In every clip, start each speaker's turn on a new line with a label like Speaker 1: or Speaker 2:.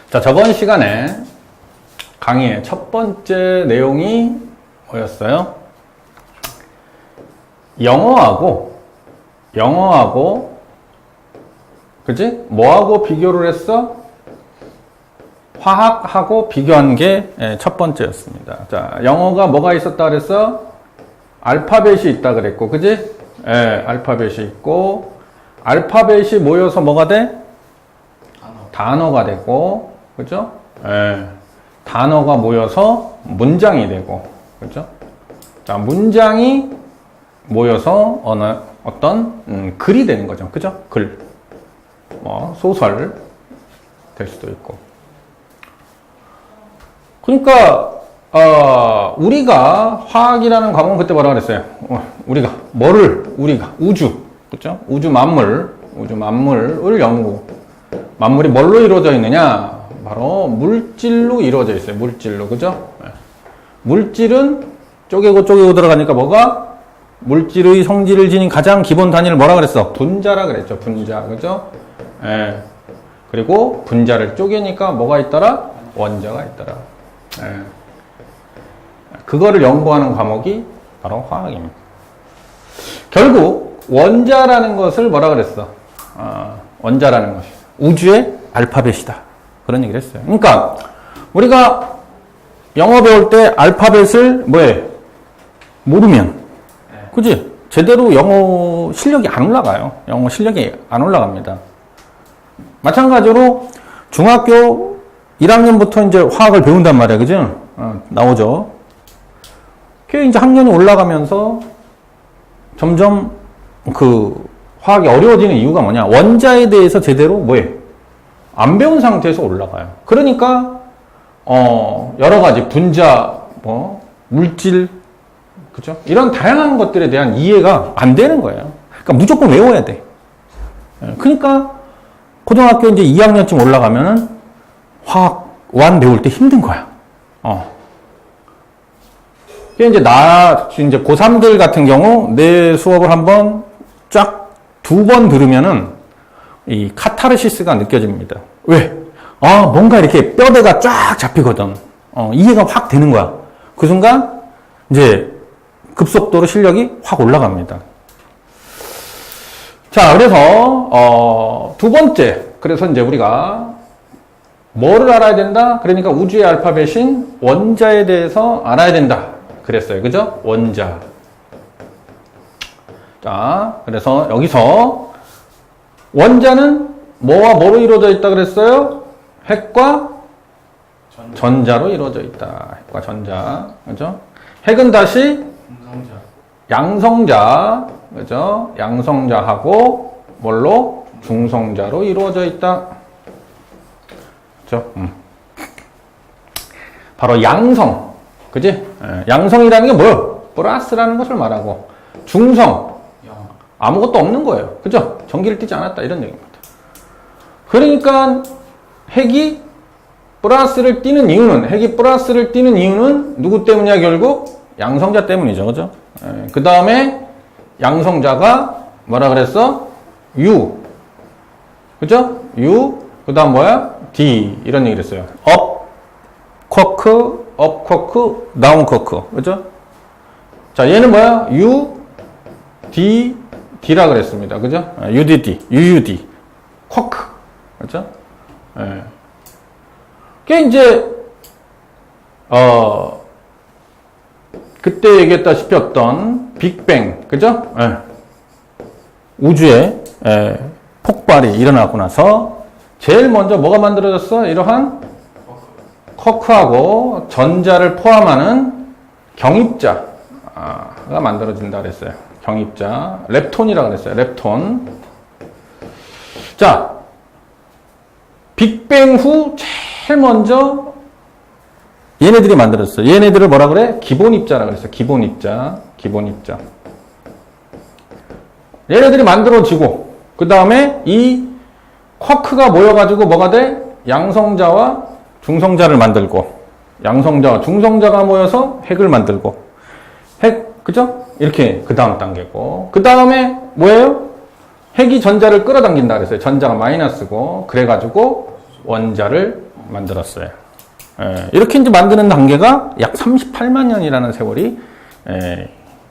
Speaker 1: 자, 저번 시간에 강의의 첫 번째 내용이 뭐였어요? 영어하고 그지? 뭐하고 비교를 했어? 화학하고 비교한 게 첫 번째였습니다. 자, 영어가 뭐가 있었다 그랬어? 알파벳이 있다 그랬고, 그지? 알파벳이 있고, 알파벳이 모여서 뭐가 돼? 단어가 되고, 그죠? 단어가 모여서 문장이 되고, 그죠? 자, 문장이 모여서 어떤 글이 되는 거죠, 그죠? 글, 뭐 소설 될 수도 있고. 그러니까 우리가 화학이라는 과목은 그때 뭐라 그랬어요? 우리가 우주, 그죠? 우주 만물을 연구. 만물이 뭘로 이루어져 있느냐? 바로 물질로 이루어져 있어요. 물질로, 그죠? 물질은 쪼개고 들어가니까 뭐가? 물질의 성질을 지닌 가장 기본 단위를 뭐라 그랬어? 분자라 그랬죠. 분자, 그죠? 그리고 분자를 쪼개니까 뭐가 있더라? 원자가 있더라. 그거를 연구하는 과목이 바로 화학입니다. 결국 원자라는 것을 뭐라 그랬어? 원자라는 것이 우주의 알파벳이다. 그런 얘기를 했어요. 그러니까 우리가 영어 배울 때 알파벳을 모르면, 그지? 제대로 영어 실력이 안 올라가요. 영어 실력이 안 올라갑니다. 마찬가지로 중학교 1학년부터 이제 화학을 배운단 말이야, 그죠? 나오죠. 그게 이제 학년이 올라가면서 점점 그 화학이 어려워지는 이유가 뭐냐? 원자에 대해서 제대로 안 배운 상태에서 올라가요. 그러니까 여러 가지 분자, 물질, 그죠? 이런 다양한 것들에 대한 이해가 안 되는 거예요. 그러니까 무조건 외워야 돼. 그러니까 고등학교 이제 2학년쯤 올라가면은 화학 완 배울 때 힘든 거야. 이제 이제 고3들 같은 경우 내 수업을 한번 쫙 2번 들으면은 이 카타르시스가 느껴집니다. 왜? 뭔가 이렇게 뼈대가 쫙 잡히거든. 이해가 확 되는 거야. 그 순간 이제 급속도로 실력이 확 올라갑니다. 자, 그래서 두 번째, 그래서 이제 우리가 뭐를 알아야 된다? 그러니까 우주의 알파벳인 원자에 대해서 알아야 된다. 그랬어요. 그죠? 원자. 자, 그래서 여기서 원자는 뭐와 뭐로 이루어져 있다 그랬어요? 핵과 전자로 이루어져 있다. 핵과 전자. 그죠? 핵은 다시 양성자. 그죠? 양성자하고 뭘로? 중성자로 이루어져 있다. 그죠? 바로 양성. 그지? 양성이라는 게 뭐예요? 플러스라는 것을 말하고, 중성. 아무것도 없는 거예요. 그죠? 전기를 띠지 않았다. 이런 얘기입니다. 그러니까 핵이 플러스를 띠는 이유는 누구 때문이야, 결국? 양성자 때문이죠. 그죠? 그 다음에 양성자가 뭐라 그랬어? U. 그죠? U. 그 다음 뭐야? D. 이런 얘기를 했어요. 업 쿼크, 다운 쿼크. 그죠? 자, 얘는 뭐야? U, D, D라 그랬습니다. 그죠? UDD, UUD. 쿼크. 그죠? 그게 이제, 그때 얘기했다시피 어떤 빅뱅. 그죠? 우주에, 폭발이 일어나고 나서 제일 먼저 뭐가 만들어졌어? 이러한 쿼크하고 전자를 포함하는 경입자가 만들어진다 그랬어요. 경입자. 렙톤이라고 그랬어요. 렙톤. 자, 빅뱅 후 제일 먼저 얘네들이 만들었어요. 얘네들을 뭐라 그래? 기본입자라고 그랬어요. 기본입자. 얘네들이 만들어지고, 그 다음에 이 쿼크가 모여가지고 뭐가 돼? 양성자와 중성자를 만들고, 양성자와 중성자가 모여서 핵을 만들고, 그죠? 이렇게 그 다음 단계고, 그 다음에 뭐예요? 핵이 전자를 끌어당긴다 그랬어요. 전자가 마이너스고, 그래가지고 원자를 만들었어요. 이렇게 이제 만드는 단계가 약 38만 년이라는 세월이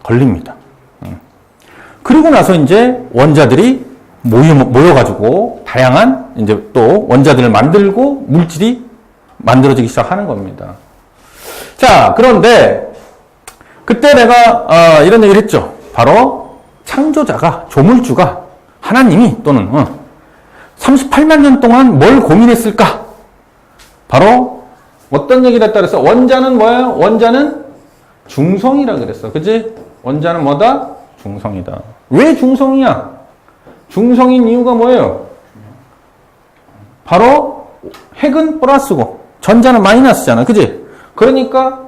Speaker 1: 걸립니다. 그리고 나서 이제 원자들이 모여가지고 다양한 이제 또 원자들을 만들고 물질이 만들어지기 시작하는 겁니다. 자, 그런데 그때 내가 이런 얘기를 했죠. 바로 창조자가, 조물주가, 하나님이 또는 38만 년 동안 뭘 고민했을까? 바로 어떤 얘기를 했다 그랬어? 원자는 뭐예요? 원자는 중성이라 그랬어. 그치? 원자는 뭐다? 중성이다. 왜 중성이야? 중성인 이유가 뭐예요? 바로 핵은 플러스고 전자는 마이너스잖아. 그치? 그러니까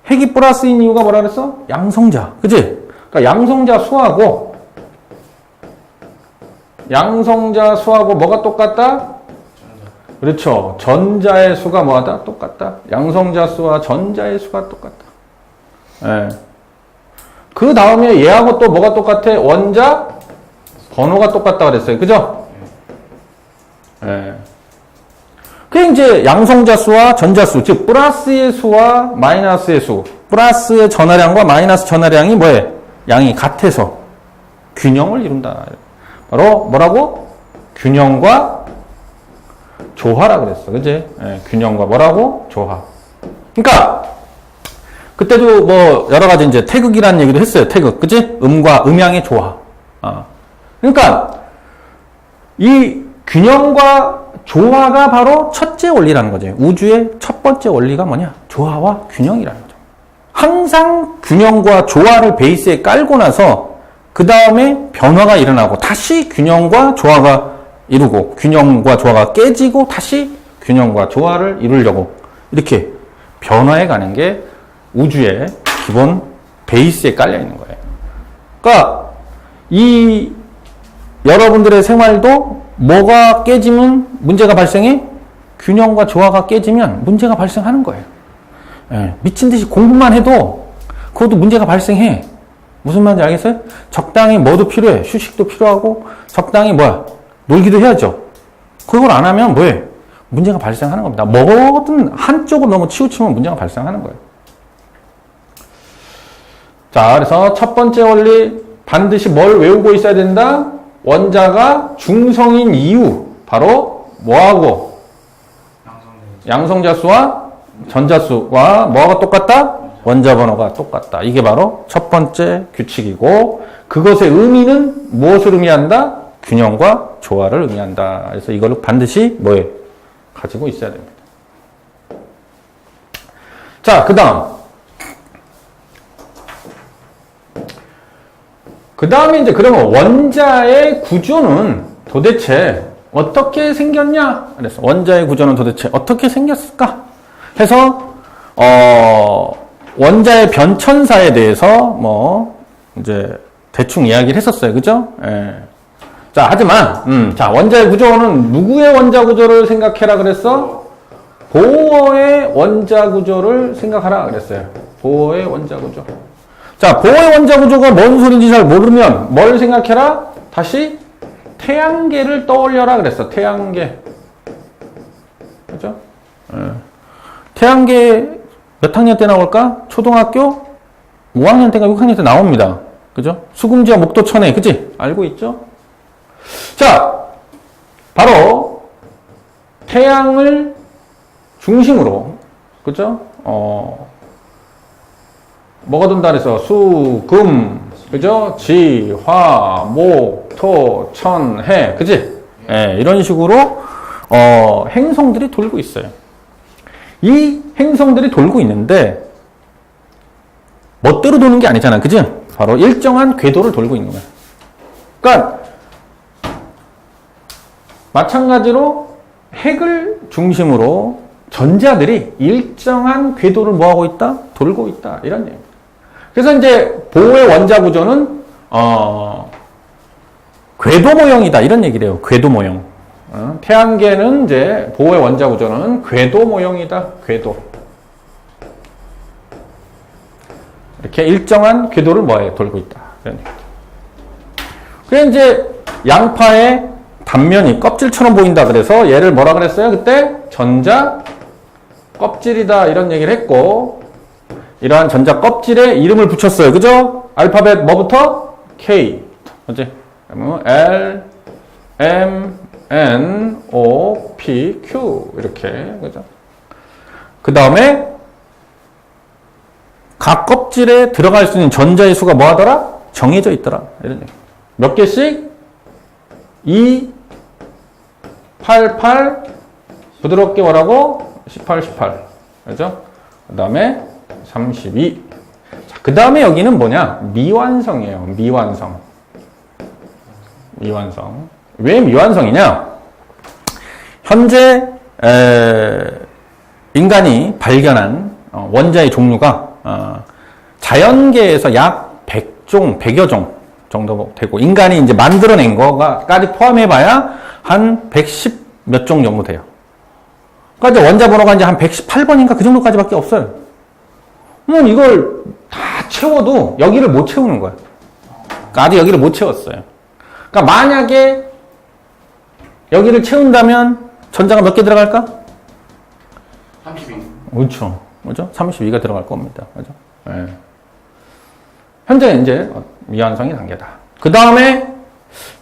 Speaker 1: 핵이 플러스인 이유가 뭐라 그랬어? 양성자. 그치? 그러니까 양성자 수하고 뭐가 똑같다? 그렇죠. 전자의 수가 뭐하다? 똑같다. 양성자 수와 전자의 수가 똑같다. 예. 그 다음에 얘하고 또 뭐가 똑같아? 원자 번호가 똑같다 그랬어요. 그죠? 예. 그게 이제 양성자 수와 전자 수, 즉 플러스의 수와 마이너스의 수, 플러스의 전하량과 마이너스 전하량이 뭐예요? 양이 같아서 균형을 이룬다. 바로 뭐라고? 균형과 조화라 그랬어. 그치? 예, 균형과 뭐라고? 조화. 그러니까 그때도 뭐 여러 가지 이제 태극이라는 얘기도 했어요. 태극. 그치? 음과 음양의 조화. 그러니까 이 균형과 조화가 바로 첫째 원리라는 거죠. 우주의 첫 번째 원리가 뭐냐? 조화와 균형이라는 거죠. 항상 균형과 조화를 베이스에 깔고 나서 그 다음에 변화가 일어나고 다시 균형과 조화가 이루고 균형과 조화가 깨지고 다시 균형과 조화를 이루려고 이렇게 변화해 가는 게 우주의 기본 베이스에 깔려 있는 거예요. 그러니까 이 여러분들의 생활도 뭐가 깨지면 문제가 발생해? 균형과 조화가 깨지면 문제가 발생하는 거예요. 예, 미친 듯이 공부만 해도 그것도 문제가 발생해. 무슨 말인지 알겠어요? 적당히 뭐도 필요해. 휴식도 필요하고 적당히 놀기도 해야죠. 그걸 안 하면 뭐해? 문제가 발생하는 겁니다. 뭐든 한쪽으로 너무 치우치면 문제가 발생하는 거예요. 자, 그래서 첫 번째 원리 반드시 뭘 외우고 있어야 된다? 원자가 중성인 이유 바로 뭐하고? 양성자수와 전자수와 뭐가 똑같다? 원자 번호가 똑같다. 이게 바로 첫 번째 규칙이고 그것의 의미는 무엇을 의미한다? 균형과 조화를 의미한다. 그래서 이거를 반드시 뭐에 가지고 있어야 됩니다. 자, 그 다음에 이제 그러면 원자의 구조는 도대체 어떻게 생겼냐? 그래서 원자의 구조는 도대체 어떻게 생겼을까? 해서 원자의 변천사에 대해서 이제 대충 이야기를 했었어요. 그죠? 예. 자, 하지만 자, 원자의 구조는 누구의 원자 구조를 생각해라 그랬어? 보어의 원자 구조를 생각하라 그랬어요. 보어의 원자 구조. 자, 보어의 원자 구조가 뭔 소리인지 잘 모르면 뭘 생각해라? 다시 태양계를 떠올려라 그랬어. 태양계. 그죠? 예. 태양계 몇 학년 때 나올까? 초등학교 5학년 때인가 6학년 때 나옵니다. 그죠? 수금지와 목도천에, 그치? 알고 있죠? 자, 바로 태양을 중심으로, 그죠? 뭐가 돈다 그래서 수, 금, 그죠? 지, 화, 목, 토, 천, 해, 그치? 예, 이런 식으로 행성들이 돌고 있어요. 이 행성들이 돌고 있는데 멋대로 도는 게 아니잖아. 그지? 바로 일정한 궤도를 돌고 있는 거야. 그러니까 마찬가지로 핵을 중심으로 전자들이 일정한 궤도를 뭐하고 있다? 돌고 있다. 이런 얘기입니다. 그래서 이제 보호의 원자 구조는 궤도 모형이다. 이런 얘기를 해요. 궤도 모형. 태양계는 이제 보호의 원자 구조는 궤도 모형이다. 궤도. 이렇게 일정한 궤도를 뭐해 돌고 있다. 이런 얘기죠. 그래 이제 양파의 단면이 껍질처럼 보인다 그래서 얘를 뭐라 그랬어요? 그때 전자 껍질이다 이런 얘기를 했고 이러한 전자 껍질에 이름을 붙였어요. 그죠? 알파벳 뭐부터? K. 그지? L, M, N, O, P, Q 이렇게 그죠? 그 다음에 각 껍질에 들어갈 수 있는 전자의 수가 뭐 하더라? 정해져 있더라. 이런 얘기. 몇 개씩? 2, 8, 8, 부드럽게 뭐라고? 18, 18. 그죠? 그 다음에 32. 자, 그 다음에 여기는 뭐냐? 미완성이에요. 미완성. 미완성. 왜 미완성이냐? 현재, 인간이 발견한 원자의 종류가, 자연계에서 약 100종, 100여 종 정도 되고, 인간이 이제 만들어낸 거까지 포함해봐야 한 110 몇 종 정도 돼요. 그러니까 이제 원자 번호가 이제 한 118번인가 그 정도까지밖에 없어요. 그럼 이걸 다 채워도 여기를 못 채우는 거예요. 그러니까 아직 여기를 못 채웠어요. 그러니까 만약에 여기를 채운다면 전자가 몇 개 들어갈까?
Speaker 2: 32.
Speaker 1: 그렇죠. 그죠? 32가 들어갈 겁니다. 그죠? 네. 현재 이제 미완성이 단계다. 그 다음에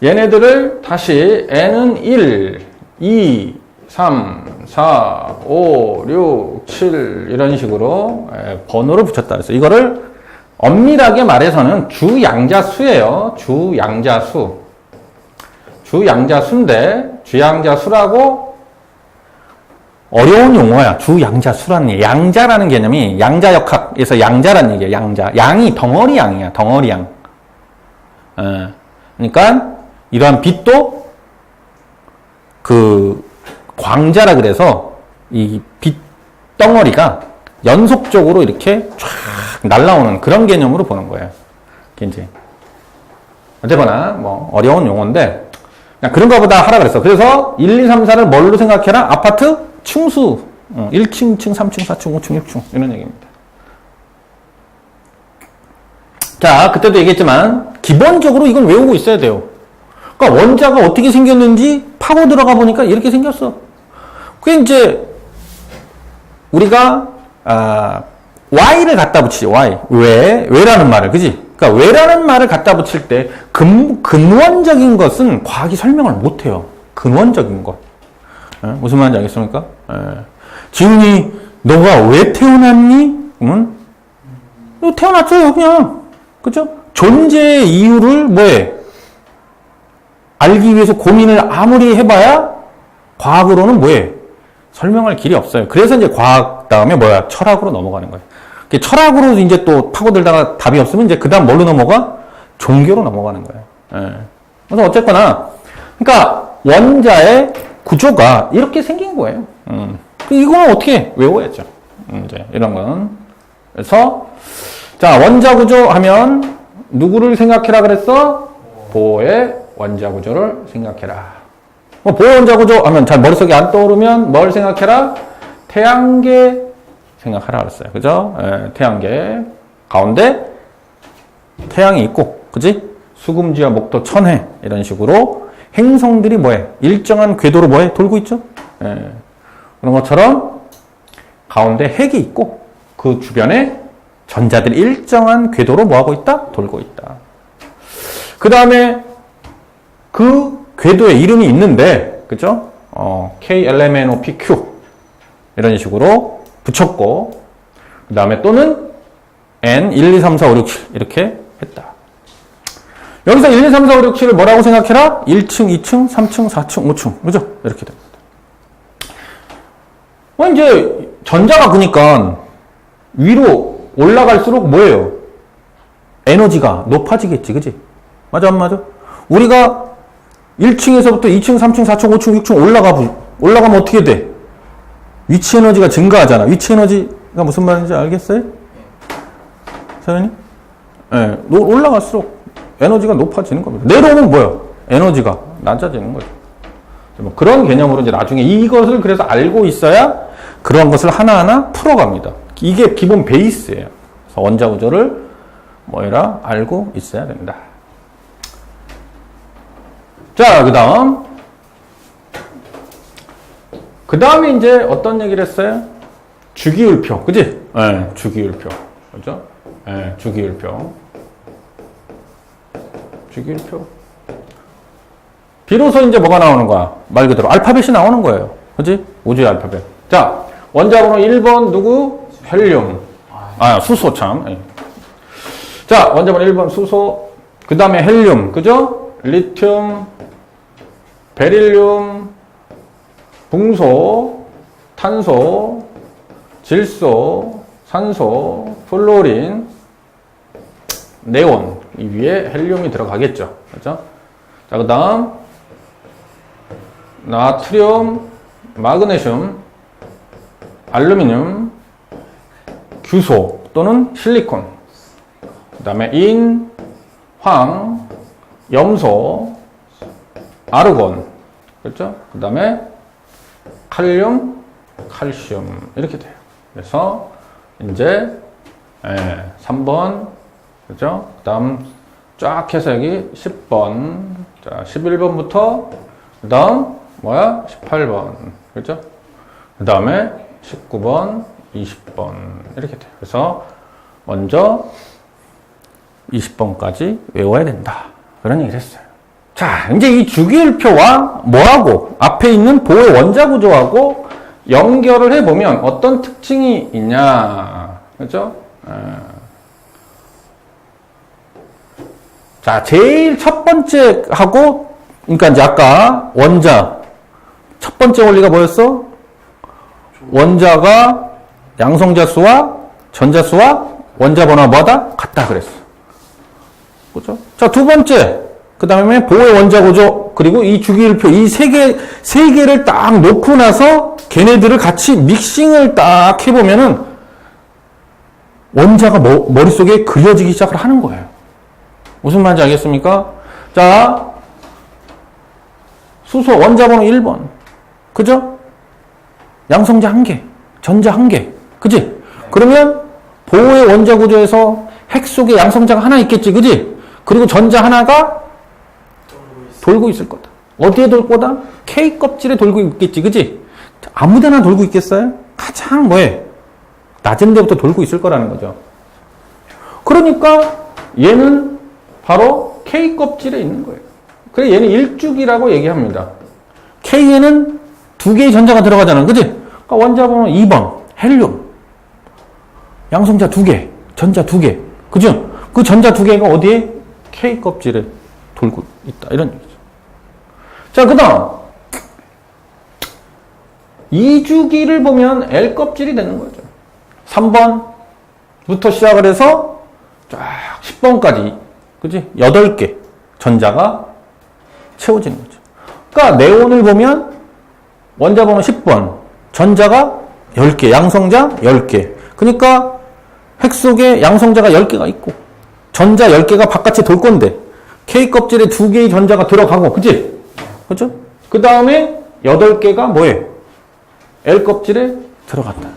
Speaker 1: 얘네들을 다시 n은 1, 2, 3, 4, 5, 6, 7 이런 식으로 번호를 붙였다 그래서 이거를 엄밀하게 말해서는 주양자수예요. 주양자수. 주양자수인데 주양자수라고 어려운 용어야. 주양자수라는 얘기. 양자라는 개념이 양자역학에서 양자라는 얘기야. 양자. 양이 덩어리 양이야. 덩어리 양. 그러니까 이러한 빛도 그 광자라 그래서 이 빛 덩어리가 연속적으로 이렇게 쫙 날라오는 그런 개념으로 보는 거예요. 이제 어쨌거나 뭐 어려운 용어인데 그냥 그런가 보다 하라 그랬어. 그래서 1, 2, 3, 4를 뭘로 생각해라? 아파트 층수. 1층, 2층, 3층, 4층, 5층, 6층 이런 얘기입니다. 자, 그때도 얘기했지만 기본적으로 이건 외우고 있어야 돼요. 그러니까 원자가 어떻게 생겼는지 파고 들어가 보니까 이렇게 생겼어. 그게 이제 우리가 y를 갖다 붙이지. y. 왜라는 말을. 그지? 그러니까 왜라는 말을 갖다 붙일 때 근원적인 것은 과학이 설명을 못 해요. 근원적인 것. 무슨 말인지 알겠습니까? 지훈이 너가 왜 태어났니? 그러면 태어났어요 그냥. 그죠? 존재의 이유를 뭐해? 알기 위해서 고민을 아무리 해봐야 과학으로는 뭐해? 설명할 길이 없어요. 그래서 이제 과학 다음에 뭐야? 철학으로 넘어가는 거예요. 철학으로 이제 또 파고들다가 답이 없으면 이제 그 다음 뭘로 넘어가? 종교로 넘어가는 거예요. 그래서 어쨌거나, 그러니까 원자의 구조가 이렇게 생긴 거예요. 이거는 어떻게 외워야죠. 이제 이런 건. 그래서 자, 원자 구조 하면 누구를 생각해라 그랬어? 보의 원자 구조를 생각해라. 보의 원자 구조 하면 잘 머릿속에 안 떠오르면 뭘 생각해라? 태양계 생각하라 그랬어요. 그죠? 태양계 가운데 태양이 있고, 그지? 수금지와 목도, 천해 이런 식으로 행성들이 뭐해? 일정한 궤도로 뭐해? 돌고 있죠? 그런 것처럼 가운데 핵이 있고 그 주변에 전자들이 일정한 궤도로 뭐하고 있다? 돌고 있다. 그 다음에 그 궤도에 이름이 있는데, 그죠? K, L, M, N, O, P, Q 이런 식으로 붙였고, 그 다음에 또는 N, 1, 2, 3, 4, 5, 6, 7 이렇게 했다. 여기서 1, 2, 3, 4, 5, 6, 7을 뭐라고 생각해라? 1층, 2층, 3층, 4층, 5층. 그죠? 이렇게 됩니다. 이제 전자가 그러니까 위로 올라갈수록 뭐예요? 에너지가 높아지겠지. 그지? 맞아, 안 맞아? 우리가 1층에서부터 2층, 3층, 4층, 5층, 6층 올라가면 어떻게 돼? 위치 에너지가 증가하잖아. 위치 에너지가 무슨 말인지 알겠어요? 사장님? 네, 올라갈수록 에너지가 높아지는 겁니다. 내려오면 뭐야? 에너지가 낮아지는 거죠. 뭐 그런 개념으로 이제 나중에 이것을 그래서 알고 있어야 그런 것을 하나하나 풀어갑니다. 이게 기본 베이스예요. 그래서 원자 구조를 알고 있어야 된다. 자, 그 다음 그 다음에 이제 어떤 얘기를 했어요? 주기율표. 그지? 예, 주기율표. 그죠? 예, 주기율표. 주기율표. 비로소 이제 뭐가 나오는 거야? 말 그대로 알파벳이 나오는 거예요. 그지? 우주의 알파벳. 자, 원자번호 1번 누구? 헬륨. 수소 참. 예. 자, 원자번호 1번 수소. 그 다음에 헬륨. 그죠? 리튬, 베릴륨, 붕소, 탄소, 질소, 산소, 플로린, 네온. 이 위에 헬륨이 들어가겠죠. 그죠? 자, 그 다음, 나트륨, 마그네슘, 알루미늄, 규소 또는 실리콘. 그 다음에 인, 황, 염소, 아르곤. 그렇죠? 그 다음에 칼륨, 칼슘. 이렇게 돼요. 그래서 이제 3번. 그렇죠? 그 다음 쫙 해서 여기 10번. 자, 11번부터 그 다음 뭐야? 18번. 그렇죠? 그 다음에 19번, 20번. 이렇게 돼요. 그래서 먼저 20번까지 외워야 된다. 그런 얘기를 했어요. 자, 이제 이 주기율표와 뭐하고 앞에 있는 보의 원자 구조하고 연결을 해보면 어떤 특징이 있냐. 그죠? 자, 제일 첫 번째 하고, 그러니까 이제 아까 원자, 첫 번째 원리가 뭐였어? 원자가 양성자 수와 전자 수와 원자 번호가 뭐다? 같다 그랬어. 그죠? 자, 두 번째. 그 다음에 보의 원자 구조, 그리고 이 주기율표, 이 세 개를 딱 놓고 나서 걔네들을 같이 믹싱을 딱 해보면은 원자가 머릿속에 그려지기 시작을 하는 거예요. 무슨 말인지 알겠습니까? 자, 수소 원자번호 1번. 그죠? 양성자 1개, 전자 1개. 그지? 그러면 보의 원자 구조에서 핵 속에 양성자가 하나 있겠지. 그지? 그리고 전자 하나가 돌고 있을 거다. 어디에 돌 거다? K 껍질에 돌고 있겠지. 그지? 아무 데나 돌고 있겠어요? 가장 뭐해? 낮은 데부터 돌고 있을 거라는 거죠. 그러니까 얘는 바로 K 껍질에 있는 거예요. 그래 얘는 일주기라고 얘기합니다. K에는 두 개의 전자가 들어가잖아. 그지? 그러니까 원자번호 2번 헬륨. 양성자 2개, 전자 2개. 그죠? 그 전자 2개가 어디에? K 껍질에 돌고 있다. 이런 얘기죠. 자, 그 다음 2주기를 보면 L 껍질이 되는 거죠. 3번부터 시작을 해서 쫙 10번까지 그지? 8개 전자가 채워지는 거죠. 그러니까 네온을 보면 원자번호 10번 전자가 10개, 양성자 10개. 그러니까 핵 속에 양성자가 10개가 있고 전자 10개가 바깥에 돌 건데 K 껍질에 2개의 전자가 들어가고 그지? 그죠? 그 다음에 8개가 뭐예요? L 껍질에 들어갔다.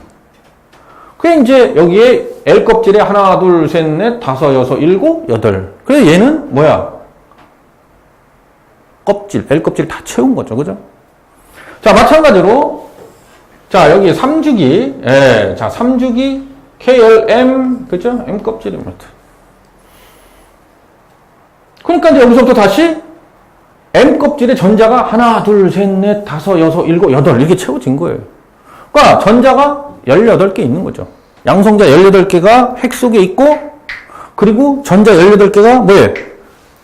Speaker 1: 그게 이제 여기에 L 껍질에 하나, 둘, 셋, 넷, 다섯, 여섯, 일곱, 여덟. 그래서 얘는 뭐야? 껍질, L 껍질 다 채운 거죠. 그죠? 자, 마찬가지로 자, 여기 3주기. 예, 자, 3주기 KLM 그죠? M 껍질입니다. 그러니까 이제 여기서부터 다시 M 껍질에 전자가 하나, 둘, 셋, 넷, 다섯, 여섯, 일곱, 여덟 이렇게 채워진 거예요. 그러니까 전자가 18개 있는 거죠. 양성자 18개가 핵 속에 있고 그리고 전자 18개가 뭐예요?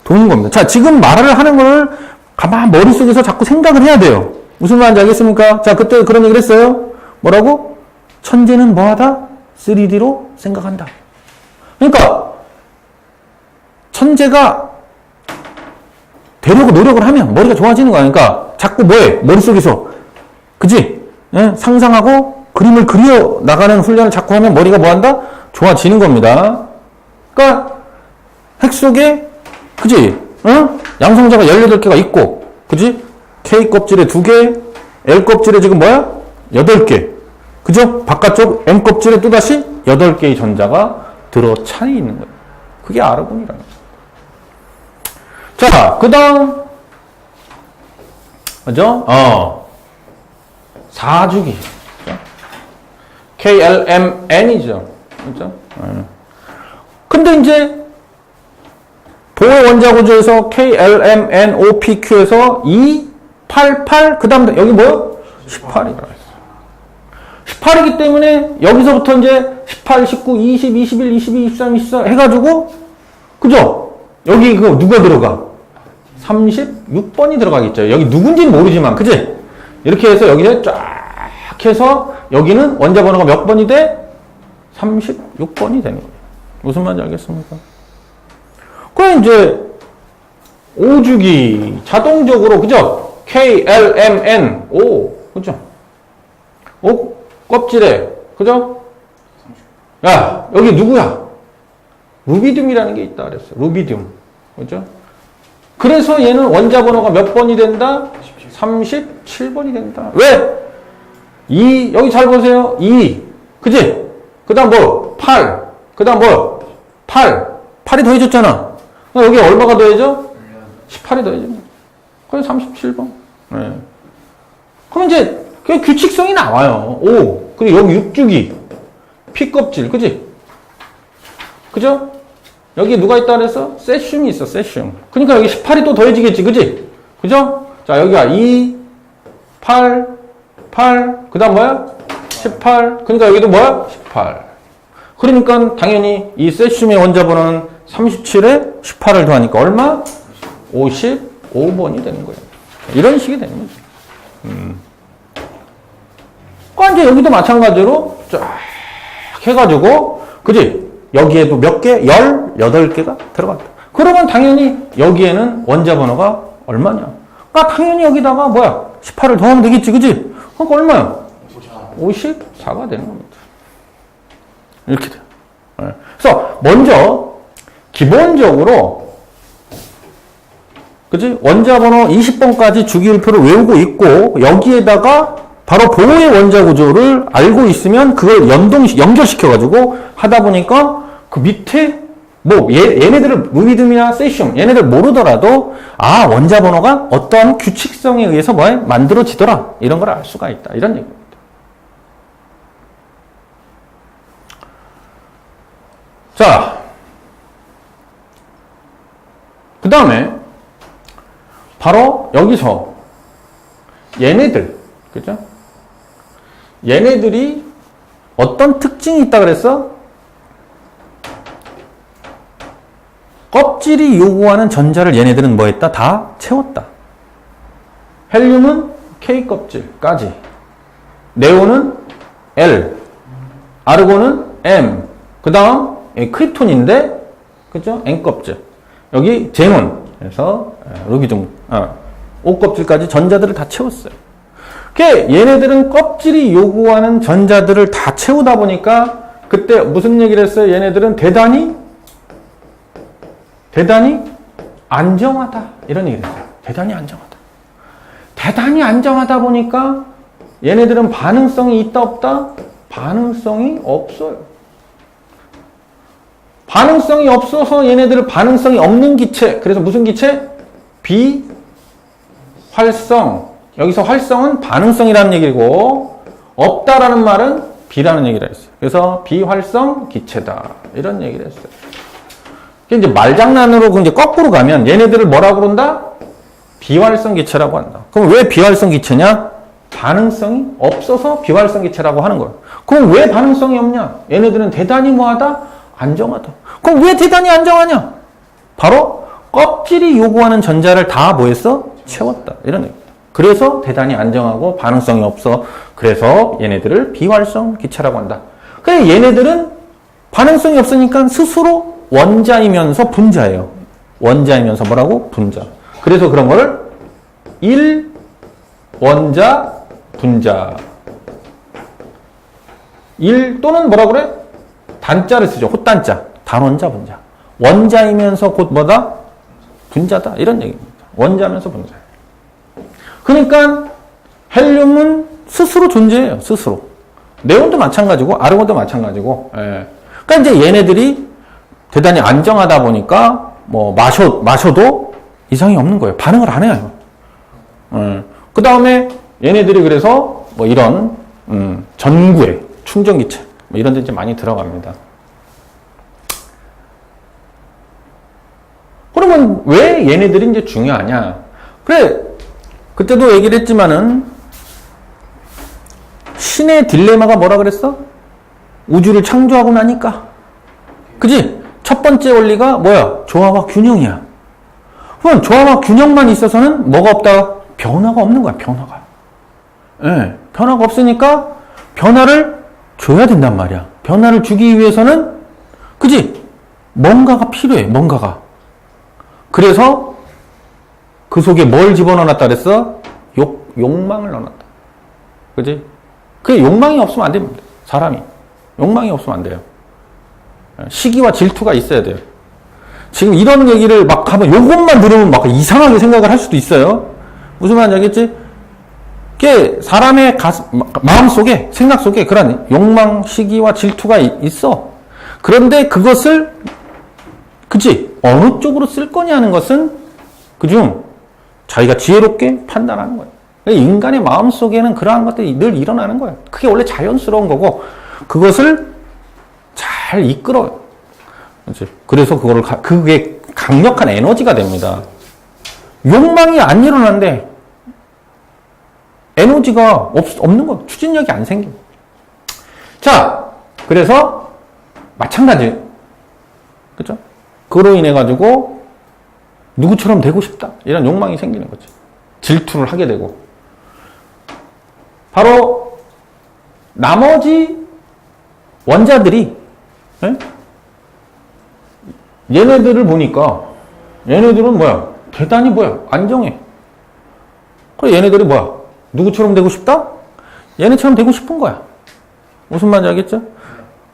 Speaker 1: 도는 겁니다. 자, 지금 말을 하는 걸 가만 머릿속에서 자꾸 생각을 해야 돼요. 무슨 말인지 알겠습니까? 자, 그때 그런 얘기를 했어요. 뭐라고? 천재는 뭐하다? 3D로 생각한다. 그러니까 천재가 되려고 노력을 하면 머리가 좋아지는 거야. 그러니까 자꾸 뭐해? 머릿속에서. 그지? 예? 상상하고 그림을 그려 나가는 훈련을 자꾸 하면 머리가 뭐한다? 좋아지는 겁니다. 그러니까 핵 속에 그지? 양성자가 18개가 있고 그지? K 껍질에 2개, L 껍질에 지금 뭐야? 8개. 그죠? 바깥쪽 M 껍질에 또다시 8개의 전자가 들어차 있는 거예요. 그게 아르곤이라는 거예요. 자, 그 다음, 그죠? 4주기. KLMN이죠. 그죠? 근데 이제 보호 원자 구조에서 KLMNOPQ에서 2, 8, 8, 그 다음 여기 뭐요? 18이 들어가 있어요. 18이기 때문에 여기서부터 이제 18, 19, 20, 21, 22, 23, 24 해가지고 그죠? 여기 그 누가 들어가? 36번이 들어가겠죠. 여기 누군지는 모르지만 그지? 이렇게 해서 여기서 쫙 해서 여기는 원자 번호가 몇 번이 돼? 36번이 되는 거예요. 무슨 말인지 알겠습니까? 그럼 이제 5주기 자동적으로 그죠? KLMN O 그죠? O 껍질에 그죠? 야 여기 누구야? 루비듐이라는 게 있다 그랬어요. 루비듐 그죠? 그래서 얘는 원자 번호가 몇 번이 된다? 37번이 된다. 왜? 2 여기 잘 보세요. 2 그지? 그 다음 뭐? 8 그 다음 뭐? 8이 더해졌잖아. 여기 얼마가 더해져? 18이 더해져. 그래서 37번. 네. 그럼 이제 그 규칙성이 나와요. 5 그리고 여기 6주기 피 껍질 그지? 그죠? 여기 누가 있다 그래서? 세슘이 있어, 세슘. 그러니까 여기 18이 또 더해지겠지, 그지? 그죠? 자, 여기가 2, 8, 그 다음 뭐야? 18. 그러니까 여기도 뭐야? 18. 그러니까 당연히 이 세슘의 원자 번호는 37에 18을 더하니까 얼마? 55번이 되는 거예요. 이런 식이 되는 거죠. 그러니까 이제 여기도 마찬가지로 쫙 해가지고, 그지? 여기에도 몇 개? 18개가 들어갔다. 그러면 당연히 여기에는 원자 번호가 얼마냐? 그러니까 당연히 여기다가 뭐야? 18을 더하면 되겠지, 그지? 그러니까 얼마야? 54가 되는 겁니다. 이렇게 돼요. 그래서 먼저 기본적으로 그지? 원자 번호 20번까지 주기율표를 외우고 있고 여기에다가 바로 보호의 원자 구조를 알고 있으면 그걸 연결시켜가지고 하다 보니까 그 밑에 뭐 얘네들을 루비듐이나 세슘 얘네들 모르더라도 아 원자 번호가 어떠한 규칙성에 의해서 뭐 만들어지더라 이런 걸 알 수가 있다 이런 얘기입니다. 자, 그 다음에 바로 여기서 얘네들 그죠? 얘네들이 어떤 특징이 있다 그랬어? 껍질이 요구하는 전자를 얘네들은 뭐 했다? 다 채웠다. 헬륨은 K 껍질까지, 네온은 L, 아르곤은 M, 그 다음 크립톤인데 그죠? N 껍질, 여기 제논, 그래서 루비듐, O 껍질까지 전자들을 다 채웠어요. 얘네들은 껍질이 요구하는 전자들을 다 채우다 보니까 그때 무슨 얘기를 했어요? 얘네들은 대단히 안정하다 이런 얘기를 했어요. 대단히 안정하다 보니까 얘네들은 반응성이 있다 없다? 반응성이 없어요. 반응성이 없어서 얘네들은 반응성이 없는 기체, 그래서 무슨 기체? 비활성. 여기서 활성은 반응성이라는 얘기고 없다라는 말은 비라는 얘기를 했어요. 그래서 비활성 기체다 이런 얘기를 했어요. 이제 말장난으로 이제 거꾸로 가면 얘네들을 뭐라고 그런다? 비활성 기체라고 한다. 그럼 왜 비활성 기체냐? 반응성이 없어서 비활성 기체라고 하는 거예요. 그럼 왜 반응성이 없냐? 얘네들은 대단히 뭐하다? 안정하다. 그럼 왜 대단히 안정하냐? 바로 껍질이 요구하는 전자를 다 뭐했어? 채웠다 이런 얘기입니다. 그래서 대단히 안정하고 반응성이 없어. 그래서 얘네들을 비활성 기체라고 한다. 그래 얘네들은 반응성이 없으니까 스스로 원자이면서 분자예요. 원자이면서 뭐라고? 분자. 그래서 그런 거를 1원자 분자. 1 또는 뭐라 그래? 단자를 쓰죠. 헛단자. 단원자 분자. 원자이면서 곧 뭐다? 분자다. 이런 얘기입니다. 원자면서 분자. 그러니까 헬륨은 스스로 존재해요. 스스로. 네온도 마찬가지고 아르곤도 마찬가지고. 예. 그러니까 이제 얘네들이 대단히 안정하다 보니까 뭐 마셔도 이상이 없는 거예요. 반응을 안 해요. 예. 그 다음에 얘네들이 그래서 뭐 이런 전구에 충전기체 뭐 이런 데 이제 많이 들어갑니다. 그러면 왜 얘네들이 이제 중요하냐? 그래, 그때도 얘기를 했지만은 신의 딜레마가 뭐라 그랬어? 우주를 창조하고 나니까. 그지? 첫 번째 원리가 뭐야? 조화와 균형이야. 그럼 조화와 균형만 있어서는 뭐가 없다? 변화가 없는 거야, 변화가. 예, 변화가 없으니까 변화를 줘야 된단 말이야. 변화를 주기 위해서는, 그지? 뭔가가 필요해, 뭔가가. 그래서 그 속에 뭘 집어넣었다 그랬어? 욕망을 넣어놨다. 그지? 그 욕망이 없으면 안 됩니다. 사람이. 욕망이 없으면 안 돼요. 시기와 질투가 있어야 돼요. 지금 이런 얘기를 막 하면 요것만 들으면 막 이상하게 생각을 할 수도 있어요. 무슨 말인지 알겠지? 그게 사람의 마음 속에, 생각 속에 그런 욕망, 시기와 질투가 있어. 그런데 그것을, 그치? 어느 쪽으로 쓸 거냐 하는 것은 그중 자기가 지혜롭게 판단하는 거예요. 인간의 마음 속에는 그러한 것들이 늘 일어나는 거예요. 그게 원래 자연스러운 거고, 그것을 잘 이끌어요. 그치? 그래서 그게 강력한 에너지가 됩니다. 욕망이 안 일어나는데, 에너지가 없는 거예요. 추진력이 안 생겨. 자, 그래서 마찬가지. 그죠? 그로 인해 가지고 누구처럼 되고 싶다. 이런 욕망이 생기는 거죠. 질투를 하게 되고. 바로 나머지 원자들이 얘네들을 보니까 얘네들은 뭐야? 대단히 뭐야? 안정해. 그래 얘네들이 뭐야? 누구처럼 되고 싶다? 얘네처럼 되고 싶은 거야. 무슨 말인지 알겠죠?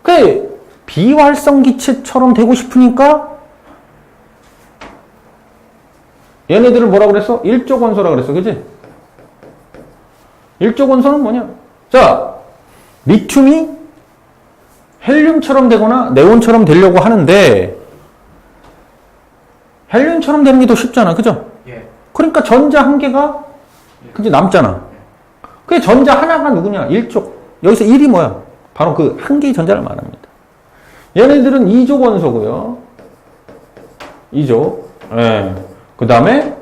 Speaker 1: 그래 비활성 기체처럼 되고 싶으니까 얘네들을 뭐라 그랬어? 일조 원소라 그랬어. 그지? 일조 원소는 뭐냐? 자, 리튬이 헬륨처럼 되거나 네온처럼 되려고 하는데 헬륨처럼 되는 게 더 쉽잖아. 그죠?
Speaker 2: 예.
Speaker 1: 그러니까 전자 한 개가 그게 남잖아. 그게 전자 하나가 누구냐? 일족. 여기서 1이 뭐야? 바로 그 한 개의 전자를 말합니다. 얘네들은 2족 원소고요. 2족. 예. 그 다음에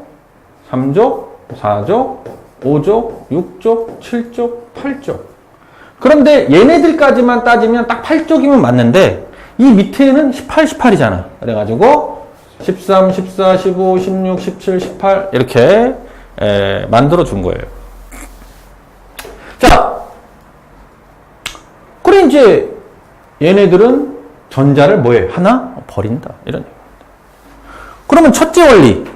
Speaker 1: 3족, 4족, 5족, 6족, 7족, 8족. 그런데 얘네들까지만 따지면 딱 8족이면 맞는데 이 밑에는 18, 18이잖아. 그래가지고 13, 14, 15, 16, 17, 18 이렇게 만들어 준 거예요. 자, 그래 이제 얘네들은 전자를 뭐해? 하나 버린다. 이런 얘기입니다. 그러면 첫째 원리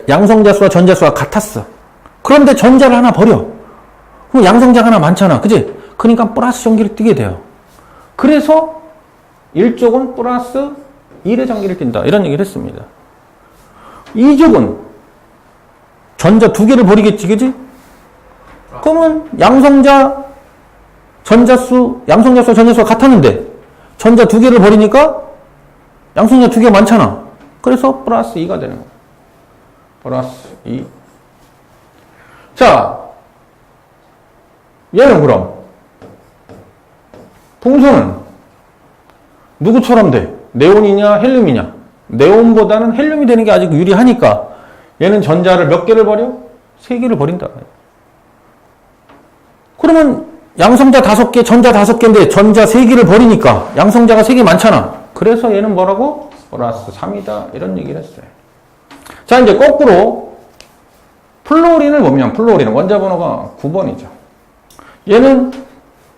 Speaker 1: 양성자수와 전자수가 같았어. 그런데 전자를 하나 버려. 그럼 양성자가 하나 많잖아. 그지? 그러니까 플러스 전기를 띠게 돼요. 그래서 1족은 플러스 1의 전기를 띈다. 이런 얘기를 했습니다. 2족은 전자 2개를 버리겠지. 그지? 그러면 양성자, 전자수, 양성자수와 전자수가 같았는데 전자 2개를 버리니까 양성자 2개 많잖아. 그래서 플러스 2가 되는 거야. 플러스 2. 자, 얘는 그럼 동소는 누구처럼 돼? 네온이냐 헬륨이냐? 네온보다는 헬륨이 되는 게 아직 유리하니까 얘는 전자를 몇 개를 버려? 3개를 버린다. 그러면 양성자 5개, 전자 5개인데 전자 3개를 버리니까 양성자가 3개 많잖아. 그래서 얘는 뭐라고? 플러스 3이다. 이런 얘기를 했어요. 자, 이제 거꾸로 플로린을 보면 플로린은 원자 번호가 9번이죠. 얘는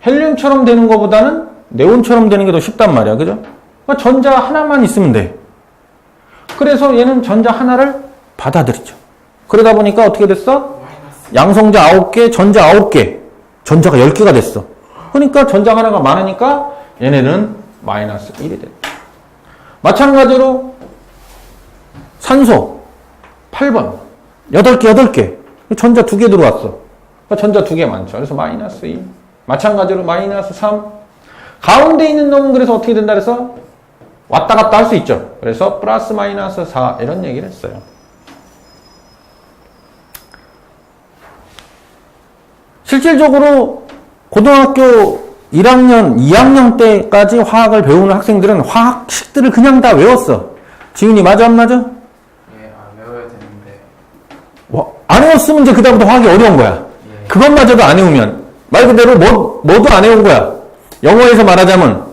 Speaker 1: 헬륨처럼 되는 것보다는 네온처럼 되는 게 더 쉽단 말이야. 그죠? 그러니까 전자 하나만 있으면 돼. 그래서 얘는 전자 하나를 받아들이죠. 그러다 보니까 어떻게 됐어? 양성자 9개, 전자 9개. 전자가 10개가 됐어. 그러니까 전자 하나가 많으니까 얘네는 마이너스 1이 됐다. 마찬가지로 산소 8번 8개 전자 2개 들어왔어. 그러니까 전자 2개 많죠. 그래서 마이너스 2. 마찬가지로 마이너스 3. 가운데 있는 놈은 그래서 어떻게 된다 그래서 왔다 갔다 할 수 있죠. 그래서 플러스 마이너스 4 이런 얘기를 했어요. 실질적으로 고등학교 1학년, 2학년 때까지 화학을 배우는 학생들은 화학식들을 그냥 다 외웠어. 지훈이 맞아 안 맞아?
Speaker 2: 예, 외워야 되는데.
Speaker 1: 안 외웠으면 이제 그다음부터 화학이 어려운 거야.
Speaker 2: 예.
Speaker 1: 그것마저도 안 외우면 말 그대로 뭐도 안 외운 거야. 영어에서 말하자면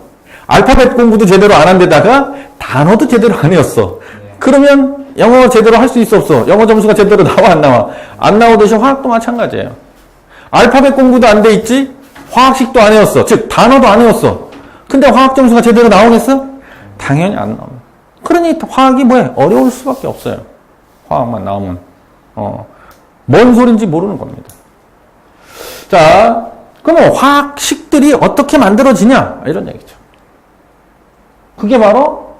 Speaker 1: 알파벳 공부도 제대로 안 한 데다가 단어도 제대로 안 외웠어.
Speaker 2: 예.
Speaker 1: 그러면 영어 제대로 할 수 있어 없어? 영어 점수가 제대로 나와 안 나와? 안 나오듯이 화학도 마찬가지예요. 알파벳 공부도 안 돼 있지? 화학식도 안 외웠어. 즉 단어도 안 외웠어. 근데 화학 점수가 제대로 나오겠어? 당연히 안 나와. 그러니 화학이 뭐해? 어려울 수밖에 없어요. 화학만 나오면. 뭔 소린지 모르는 겁니다. 자, 그럼 화학식들이 어떻게 만들어지냐? 이런 얘기죠. 그게 바로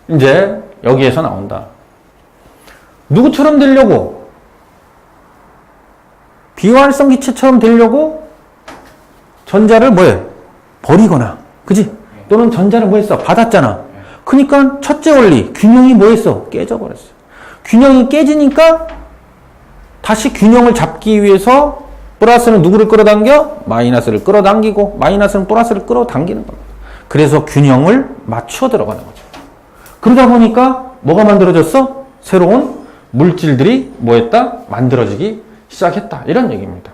Speaker 1: 이제 여기에서 나온다. 누구처럼 되려고? 비활성 기체처럼 되려고 전자를 뭐해? 버리거나. 그지? 또는 전자를 뭐 했어? 받았잖아. 그러니까 첫째 원리, 균형이 뭐 했어? 깨져버렸어. 균형이 깨지니까 다시 균형을 잡기 위해서 플러스는 누구를 끌어당겨? 마이너스를 끌어당기고 마이너스는 플러스를 끌어당기는 겁니다. 그래서 균형을 맞춰 들어가는 거죠. 그러다 보니까 뭐가 만들어졌어? 새로운 물질들이 뭐 했다? 만들어지기 시작했다. 이런 얘기입니다.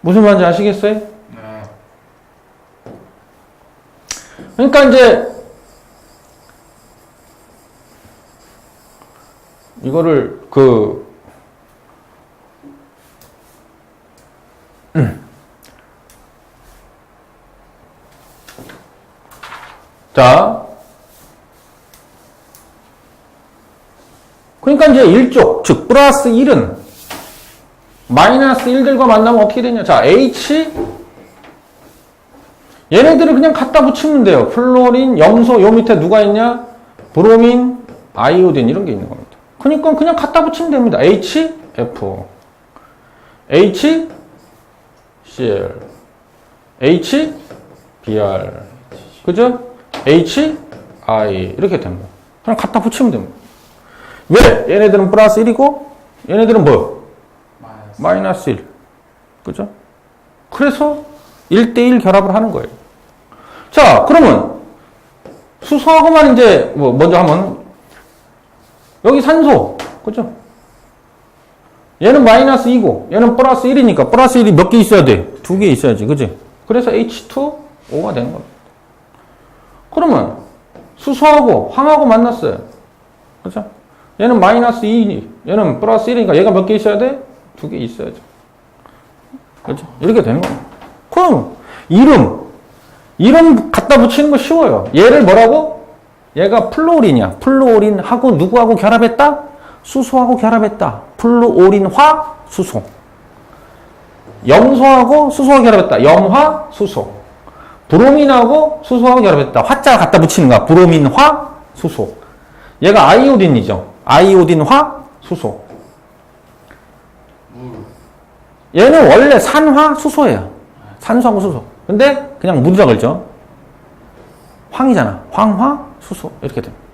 Speaker 1: 무슨 말인지 아시겠어요?
Speaker 2: 네.
Speaker 1: 그러니까 이제 이거를 자, 그러니까 이제 1쪽, 즉 플러스 1은 마이너스 1들과 만나면 어떻게 되냐? 자, H 얘네들을 그냥 갖다 붙이면 돼요. 플로린, 염소, 요 밑에 누가 있냐? 브로민, 아이오딘 이런 게 있는 겁니다. 그러니까 그냥 갖다 붙이면 됩니다. HF, HCl, HBr, 그죠? HI 이렇게 됩니다. 그냥 갖다 붙이면 됩니다. 왜? 얘네들은 플러스 1이고 얘네들은 뭐요? 마이너스 1. 그죠? 그래서 1대1 결합을 하는 거예요. 자, 그러면 수소하고만 이제 먼저 하면 여기 산소. 그죠? 얘는 마이너스 2고 얘는 플러스 1이니까 플러스 1이 몇 개 있어야 돼? 2개 있어야지. 그지? 그래서 H2O가 되는 겁니다. 그러면 수소하고 황하고 만났어요. 그죠? 얘는 마이너스 2, 얘는 플러스 1이니까 얘가 몇 개 있어야 돼? 2개 있어야죠. 그죠? 이렇게 되는 겁니다. 그럼 이름 갖다 붙이는 거 쉬워요. 얘를 뭐라고? 얘가 플로린이야. 플로린하고 누구하고 결합했다? 수소하고 결합했다. 플루오린화 수소. 염소하고 수소하고 결합했다. 염화 수소. 브로민하고 수소하고 결합했다. 화자 갖다 붙이는 거야. 브로민화 수소. 얘가 아이오딘이죠. 아이오딘화 수소. 얘는 원래 산화 수소예요. 산소하고 수소. 근데 그냥 물이라 그러죠. 황이잖아. 황화 수소. 이렇게 됩니다.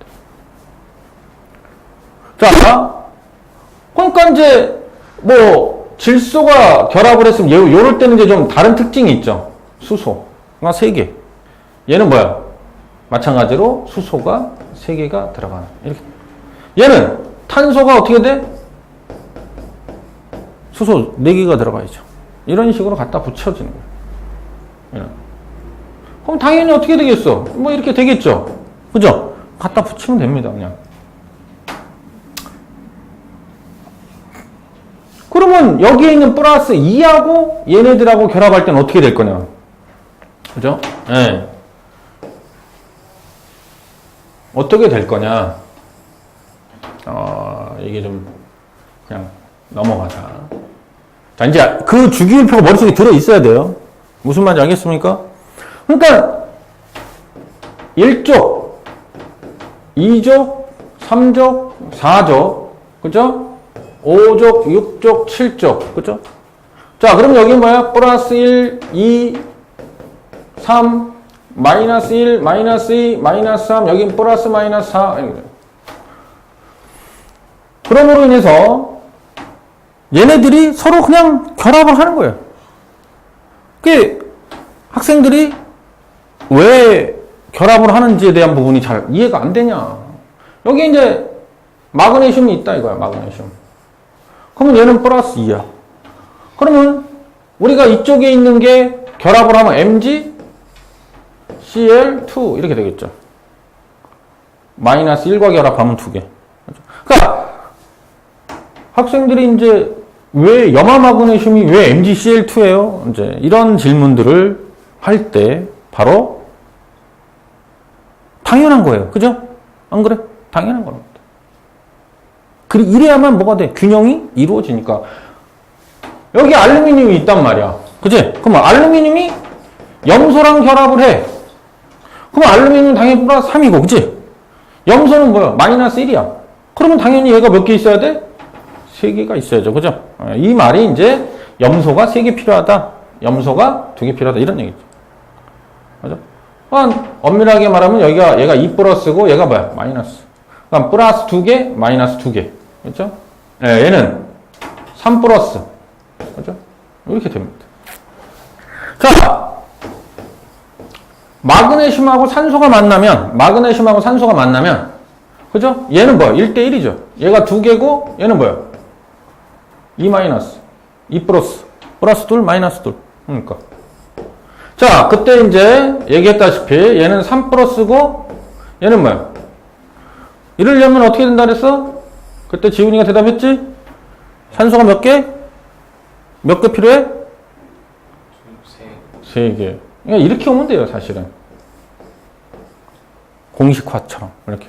Speaker 1: 자, 그러니까 이제 질소가 결합을 했으면 요럴 때는 이제 좀 다른 특징이 있죠. 수소. 그러니까 3개. 얘는 뭐야? 마찬가지로 수소가 3개가 들어가는. 이렇게. 얘는 탄소가 어떻게 돼? 수소 4개가 들어가 있죠. 이런 식으로 갖다 붙여지는 거예요. 그럼 당연히 어떻게 되겠어? 이렇게 되겠죠. 그죠? 갖다 붙이면 됩니다, 그냥. 그러면 여기에 있는 플러스 2하고 얘네들하고 결합할 때는 어떻게 될 거냐? 그죠? 네. 어떻게 될 거냐? 이게 좀 그냥 넘어가자. 자, 이제 그 주기율표가 머릿속에 들어 있어야 돼요. 무슨 말인지 알겠습니까? 그러니까 1족, 2족, 3족, 4족, 그죠? 5족, 6족, 7족, 그죠? 자, 그럼 여기 뭐야? 플러스 1, 2, 3, 마이너스 1, 마이너스 2, 마이너스 3, 여긴 플러스 마이너스 4. 그럼으로 인해서 얘네들이 서로 그냥 결합을 하는 거예요. 그게 학생들이 왜 결합을 하는지에 대한 부분이 잘 이해가 안 되냐. 여기 이제 마그네슘이 있다 이거야, 마그네슘. 그러면 얘는 플러스 2야. 그러면 우리가 이쪽에 있는 게 결합을 하면 MgCl2 이렇게 되겠죠. 마이너스 1과 결합하면 2개. 그러니까 학생들이 이제 왜 염화 마그네슘이 왜 MgCl2예요? 이제 이런 질문들을 할 때 바로 당연한 거예요. 그죠? 안 그래? 당연한 겁니다. 이래야만 뭐가 돼? 균형이 이루어지니까. 여기 알루미늄이 있단 말이야. 그지? 그럼 알루미늄이 염소랑 결합을 해. 그럼 알루미늄은 당연히 플러스 3이고, 그지? 염소는 뭐야? 마이너스 1이야. 그러면 당연히 얘가 몇 개 있어야 돼? 3개가 있어야죠. 그죠? 이 말이 이제 염소가 3개 필요하다. 염소가 2개 필요하다. 이런 얘기죠. 그죠? 엄밀하게 말하면 여기가 얘가 2 플러스고 얘가 뭐야? 마이너스. 그럼 플러스 2개, 마이너스 2개. 그죠? 예, 얘는 3 플러스. 그죠? 이렇게 됩니다. 자, 마그네슘하고 산소가 만나면, 그죠? 얘는 뭐야? 1대1이죠. 얘가 2개고, 얘는 뭐야? 2 마이너스. 2 플러스. 플러스 2, 마이너스 2. 그러니까. 자, 그때 이제 얘기했다시피 얘는 3 플러스고, 얘는 뭐야? 이러려면 어떻게 된다 그랬어? 그때 지훈이가 대답했지? 산소가 몇 개? 몇 개 필요해? 3개. 그러니까 이렇게 오면 돼요, 사실은. 공식화처럼. 이렇게.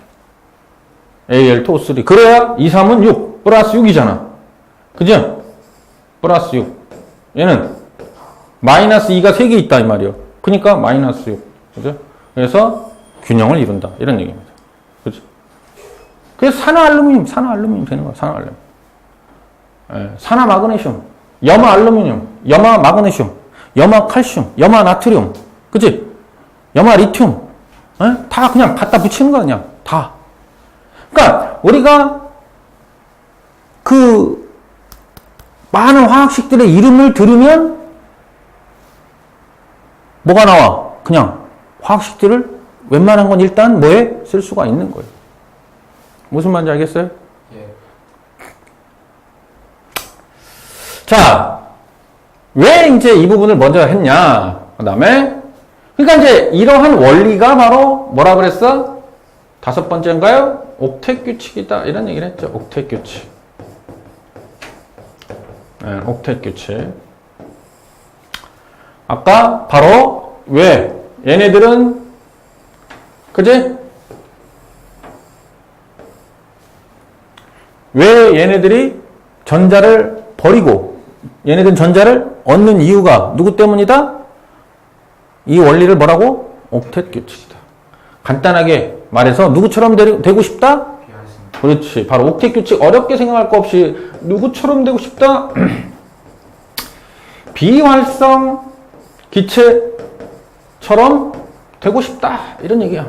Speaker 1: Al2O3. 그래야 2, 3은 6. 플러스 6이잖아. 그죠? 플러스 6. 얘는 마이너스 2가 3개 있다, 이 말이요. 그러니까 마이너스 6. 그죠? 그래서 균형을 이룬다. 이런 얘기입니다. 그죠? 그래서 산화알루미늄 되는 거야, 산화알루미늄. 예, 산화마그네슘, 염화알루미늄, 염화마그네슘, 염화칼슘, 염화나트륨. 그치? 염화리튬. 예? 다 그냥 갖다 붙이는 거야, 그냥. 다. 그러니까, 우리가 그 많은 화학식들의 이름을 들으면 뭐가 나와? 그냥 화학식들을 웬만한 건 일단 뭐에 쓸 수가 있는 거예요. 무슨 말인지 알겠어요?
Speaker 2: 예.
Speaker 1: 자, 왜 이제 이 부분을 먼저 했냐? 그 다음에, 그러니까 이제 이러한 원리가 바로 뭐라 그랬어? 5번째인가요? 옥텟 규칙이다. 이런 얘기를 했죠. 옥텟 규칙. 네, 옥텟 규칙. 아까 바로 왜 얘네들은 그지? 왜 얘네들이 전자를 버리고 얘네들은 전자를 얻는 이유가 누구 때문이다? 이 원리를 뭐라고? 옥텟 규칙이다. 간단하게 말해서 누구처럼 되고 싶다? 그렇지. 바로 옥텟 규칙. 어렵게 생각할 거 없이 누구처럼 되고 싶다? 비활성 기체처럼 되고 싶다. 이런 얘기야.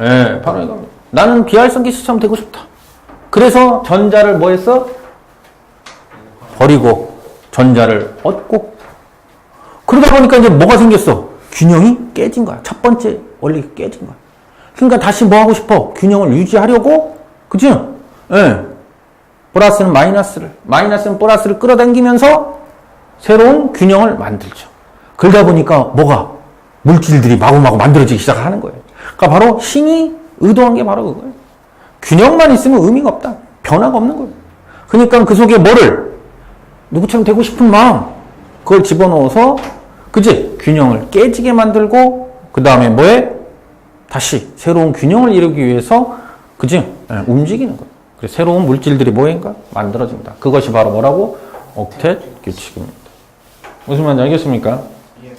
Speaker 1: 예, 바로 이겁니다. 나는 비활성 기체처럼 되고 싶다. 그래서 전자를 뭐 했어? 버리고 전자를 얻고. 그러다 보니까 이제 뭐가 생겼어? 균형이 깨진 거야. 첫 번째 원리가 깨진 거야. 그러니까 다시 뭐 하고 싶어? 균형을 유지하려고? 그치? 예. 플러스는 마이너스는 플러스를 끌어당기면서 새로운 균형을 만들죠. 그러다 보니까 뭐가? 물질들이 마구마구 만들어지기 시작하는 거예요. 그러니까 바로 신이 의도한 게 바로 그거예요. 균형만 있으면 의미가 없다. 변화가 없는 거예요. 그러니까 그 속에 뭐를? 누구처럼 되고 싶은 마음. 그걸 집어넣어서, 그지? 균형을 깨지게 만들고, 그 다음에 뭐에? 다시 새로운 균형을 이루기 위해서, 그지? 네, 움직이는 거예요. 그래서 새로운 물질들이 뭐인가? 만들어진다. 그것이 바로 뭐라고? 옥텟 규칙입니다. 무슨 말인지 알겠습니까?
Speaker 2: 예.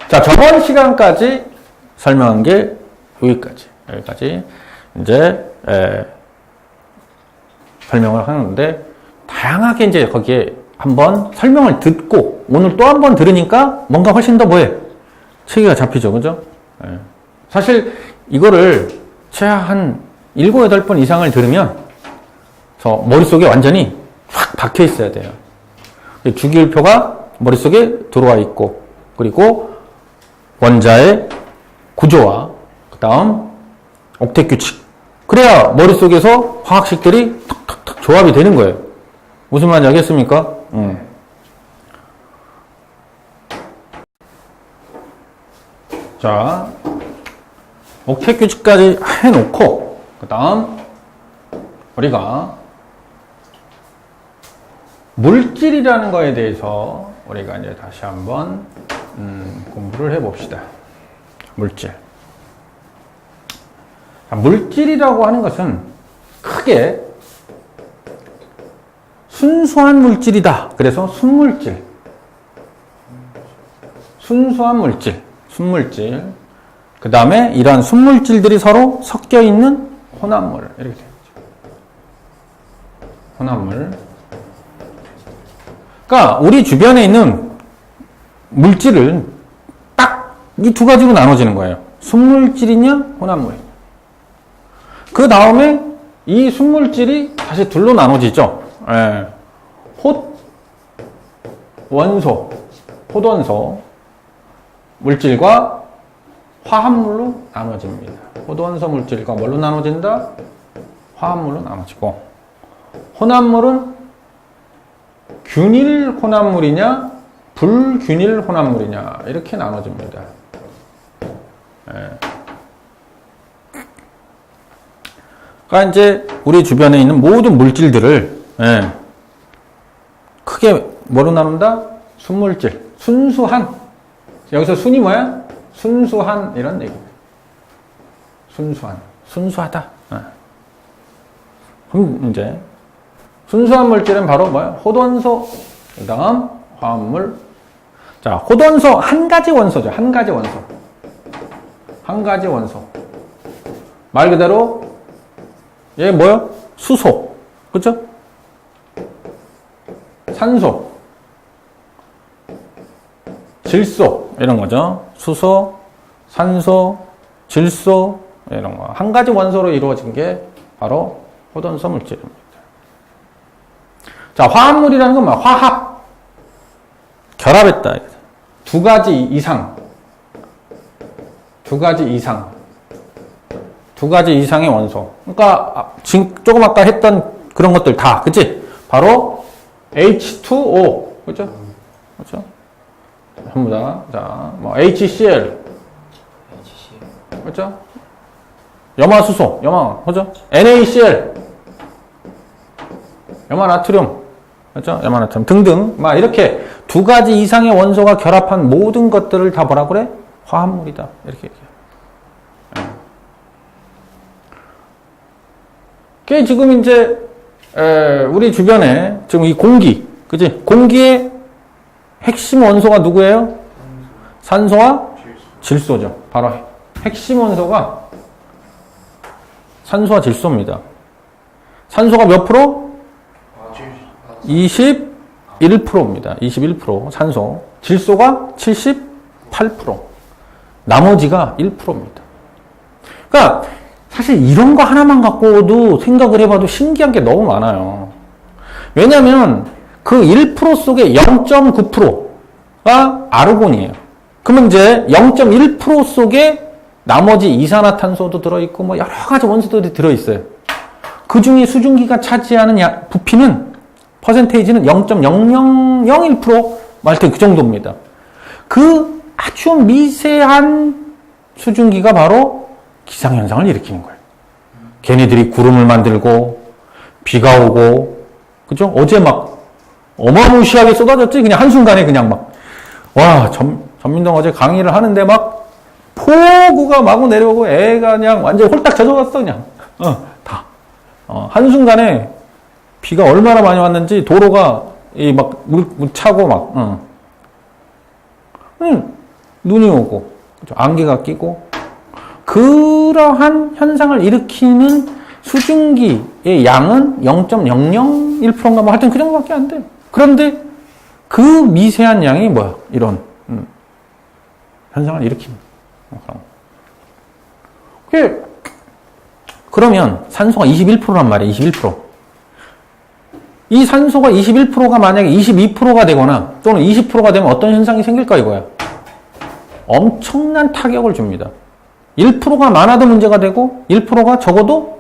Speaker 1: 자, 저번 시간까지 설명한 게 여기까지. 이제, 설명을 하는데, 다양하게 이제 거기에 한번 설명을 듣고, 오늘 또 한 번 들으니까 뭔가 훨씬 더 뭐해? 체계가 잡히죠. 그죠? 사실 이거를 최하 한 7, 8번 이상을 들으면, 저 머릿속에 완전히 확 박혀 있어야 돼요. 주기율표가 머릿속에 들어와 있고, 그리고 원자의 구조와 그 다음 옥텟 규칙. 그래야 머릿속에서 화학식들이 탁탁탁 조합이 되는 거예요. 무슨 말인지 알겠습니까? 자, 옥텟 규칙까지 해놓고 그 다음 우리가 물질이라는 거에 대해서 우리가 이제 다시 한번 공부를 해봅시다. 물질. 자, 물질이라고 하는 것은 크게 순수한 물질이다. 그래서 순물질. 순수한 물질. 순물질. 그 다음에 이러한 순물질들이 서로 섞여 있는 혼합물. 이렇게 되죠. 혼합물. 그러니까 우리 주변에 있는 물질은 딱 이 두 가지로 나눠지는 거예요. 순물질이냐, 혼합물이냐. 그 다음에 이 순물질이 다시 둘로 나눠지죠. 예. 헛원소 물질과 화합물로 나눠집니다. 헛원소 물질과 뭘로 나눠진다? 화합물로 나눠지고, 혼합물은 균일 혼합물이냐, 불균일 혼합물이냐, 이렇게 나눠집니다. 예. 그러니까 이제 우리 주변에 있는 모든 물질들을 크게 뭐로 나눈다? 순물질, 순수한. 여기서 순이 뭐야? 순수한 이런 얘기입니다. 순수한, 순수하다. 그럼 이제 순수한 물질은 바로 뭐야? 헛원소, 그 다음 화합물. 자, 헛원소 한 가지 원소죠. 한 가지 원소. 한 가지 원소. 말 그대로 얘 뭐요? 수소. 그죠? 산소. 질소. 이런 거죠. 수소, 산소, 질소. 이런 거. 한 가지 원소로 이루어진 게 바로 헛원소 물질입니다. 자, 화합물이라는 건 뭐야? 화합. 결합했다. 두 가지 이상. 두 가지 이상. 두 가지 이상의 원소. 그러니까 지금 조금 아까 했던 그런 것들 다, 그치? 바로 H2O, 그죠? 그죠? 전부 다. 자, 뭐 HCl, 그죠? 염화수소, 그죠? NaCl, 염화나트륨, 그죠? 염화나트륨 등등, 막 이렇게 두 가지 이상의 원소가 결합한 모든 것들을 다 뭐라 그래? 화합물이다. 이렇게 얘기해요. 그게 지금 이제 우리 주변에 지금 이 공기, 그지? 공기의 핵심 원소가 누구예요? 산소와 질소죠. 바로 핵심 원소가 산소와 질소입니다. 산소가 몇 프로? 21%입니다. 21% 산소. 질소가 78%. 나머지가 1%입니다. 그러니까 사실 이런 거 하나만 갖고도 생각을 해봐도 신기한 게 너무 많아요. 왜냐면 그 1% 속에 0.9%가 아르곤이에요. 그러면 이제 0.1% 속에 나머지 이산화탄소도 들어있고 뭐 여러 가지 원소들이 들어있어요. 그 중에 수증기가 차지하는 부피는 퍼센테이지는 0.0001% 말때 그 정도입니다. 그 아주 미세한 수증기가 바로 기상현상을 일으키는 거예요. 걔네들이 구름을 만들고, 비가 오고, 그죠? 어제 막 어마무시하게 쏟아졌지? 그냥 한순간에 그냥 막, 와, 전민동 어제 강의를 하는데 막 폭우가 마구 내려오고 애가 그냥 완전히 홀딱 젖어갔어, 그냥. 다. 한순간에 비가 얼마나 많이 왔는지 도로가 막 물 차고 막, 눈이 오고, 그죠? 안개가 끼고, 그러한 현상을 일으키는 수증기의 양은 0.001%인가 뭐 하여튼 그 정도밖에 안 돼요. 그런데 그 미세한 양이 뭐야? 이런 현상을 일으킵니다. 그러면 산소가 21%란 말이에요. 21%. 이 산소가 21%가 만약에 22%가 되거나 또는 20%가 되면 어떤 현상이 생길까 이거야? 엄청난 타격을 줍니다. 1%가 많아도 문제가 되고 1%가 적어도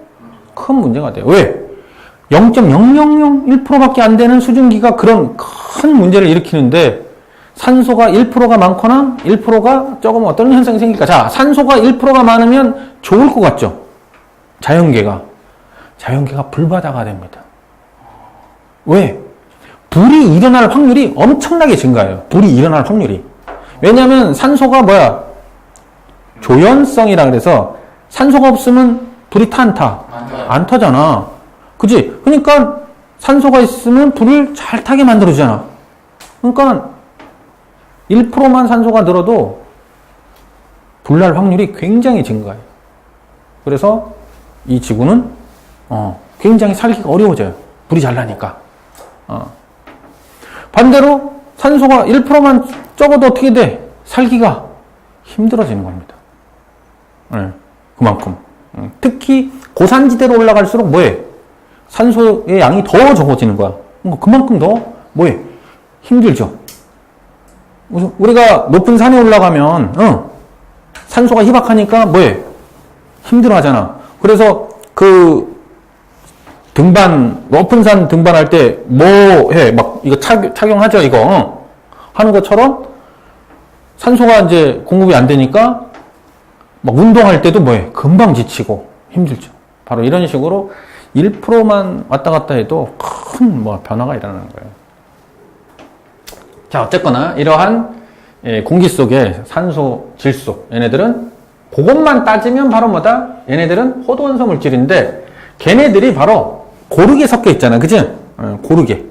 Speaker 1: 큰 문제가 돼요. 왜? 0.0001%밖에 안 되는 수증기가 그런 큰 문제를 일으키는데 산소가 1%가 많거나 1%가 적으면 어떤 현상이 생길까? 자, 산소가 1%가 많으면 좋을 것 같죠? 자연계가 불바다가 됩니다. 왜? 불이 일어날 확률이 엄청나게 증가해요. 불이 일어날 확률이. 왜냐하면 산소가 뭐야? 조연성이라 그래서 산소가 없으면 불이 타 안 타? 안 타잖아. 그지? 그러니까 산소가 있으면 불을 잘 타게 만들어주잖아. 그러니까 1%만 산소가 늘어도 불날 확률이 굉장히 증가해요. 그래서 이 지구는 굉장히 살기가 어려워져요. 불이 잘 나니까. 반대로 산소가 1%만 적어도 어떻게 돼? 살기가 힘들어지는 겁니다. 네, 그만큼. 특히 고산지대로 올라갈수록 뭐해? 산소의 양이 더 적어지는 거야. 그만큼 더 뭐해? 힘들죠. 우리가 높은 산에 올라가면 산소가 희박하니까 뭐해? 힘들어 하잖아. 그래서 그 높은 산 등반할 때 뭐 해? 막 이거 착용하죠, 이거. 하는 것처럼 산소가 이제 공급이 안 되니까 막 운동할 때도 뭐해? 금방 지치고 힘들죠. 바로 이런 식으로 1%만 왔다 갔다 해도 큰 변화가 일어나는 거예요. 자, 어쨌거나 이러한 공기 속의 산소, 질소, 얘네들은 그것만 따지면 바로 뭐다? 얘네들은 호도원소 물질인데 걔네들이 바로 고르게 섞여 있잖아. 그치? 고르게.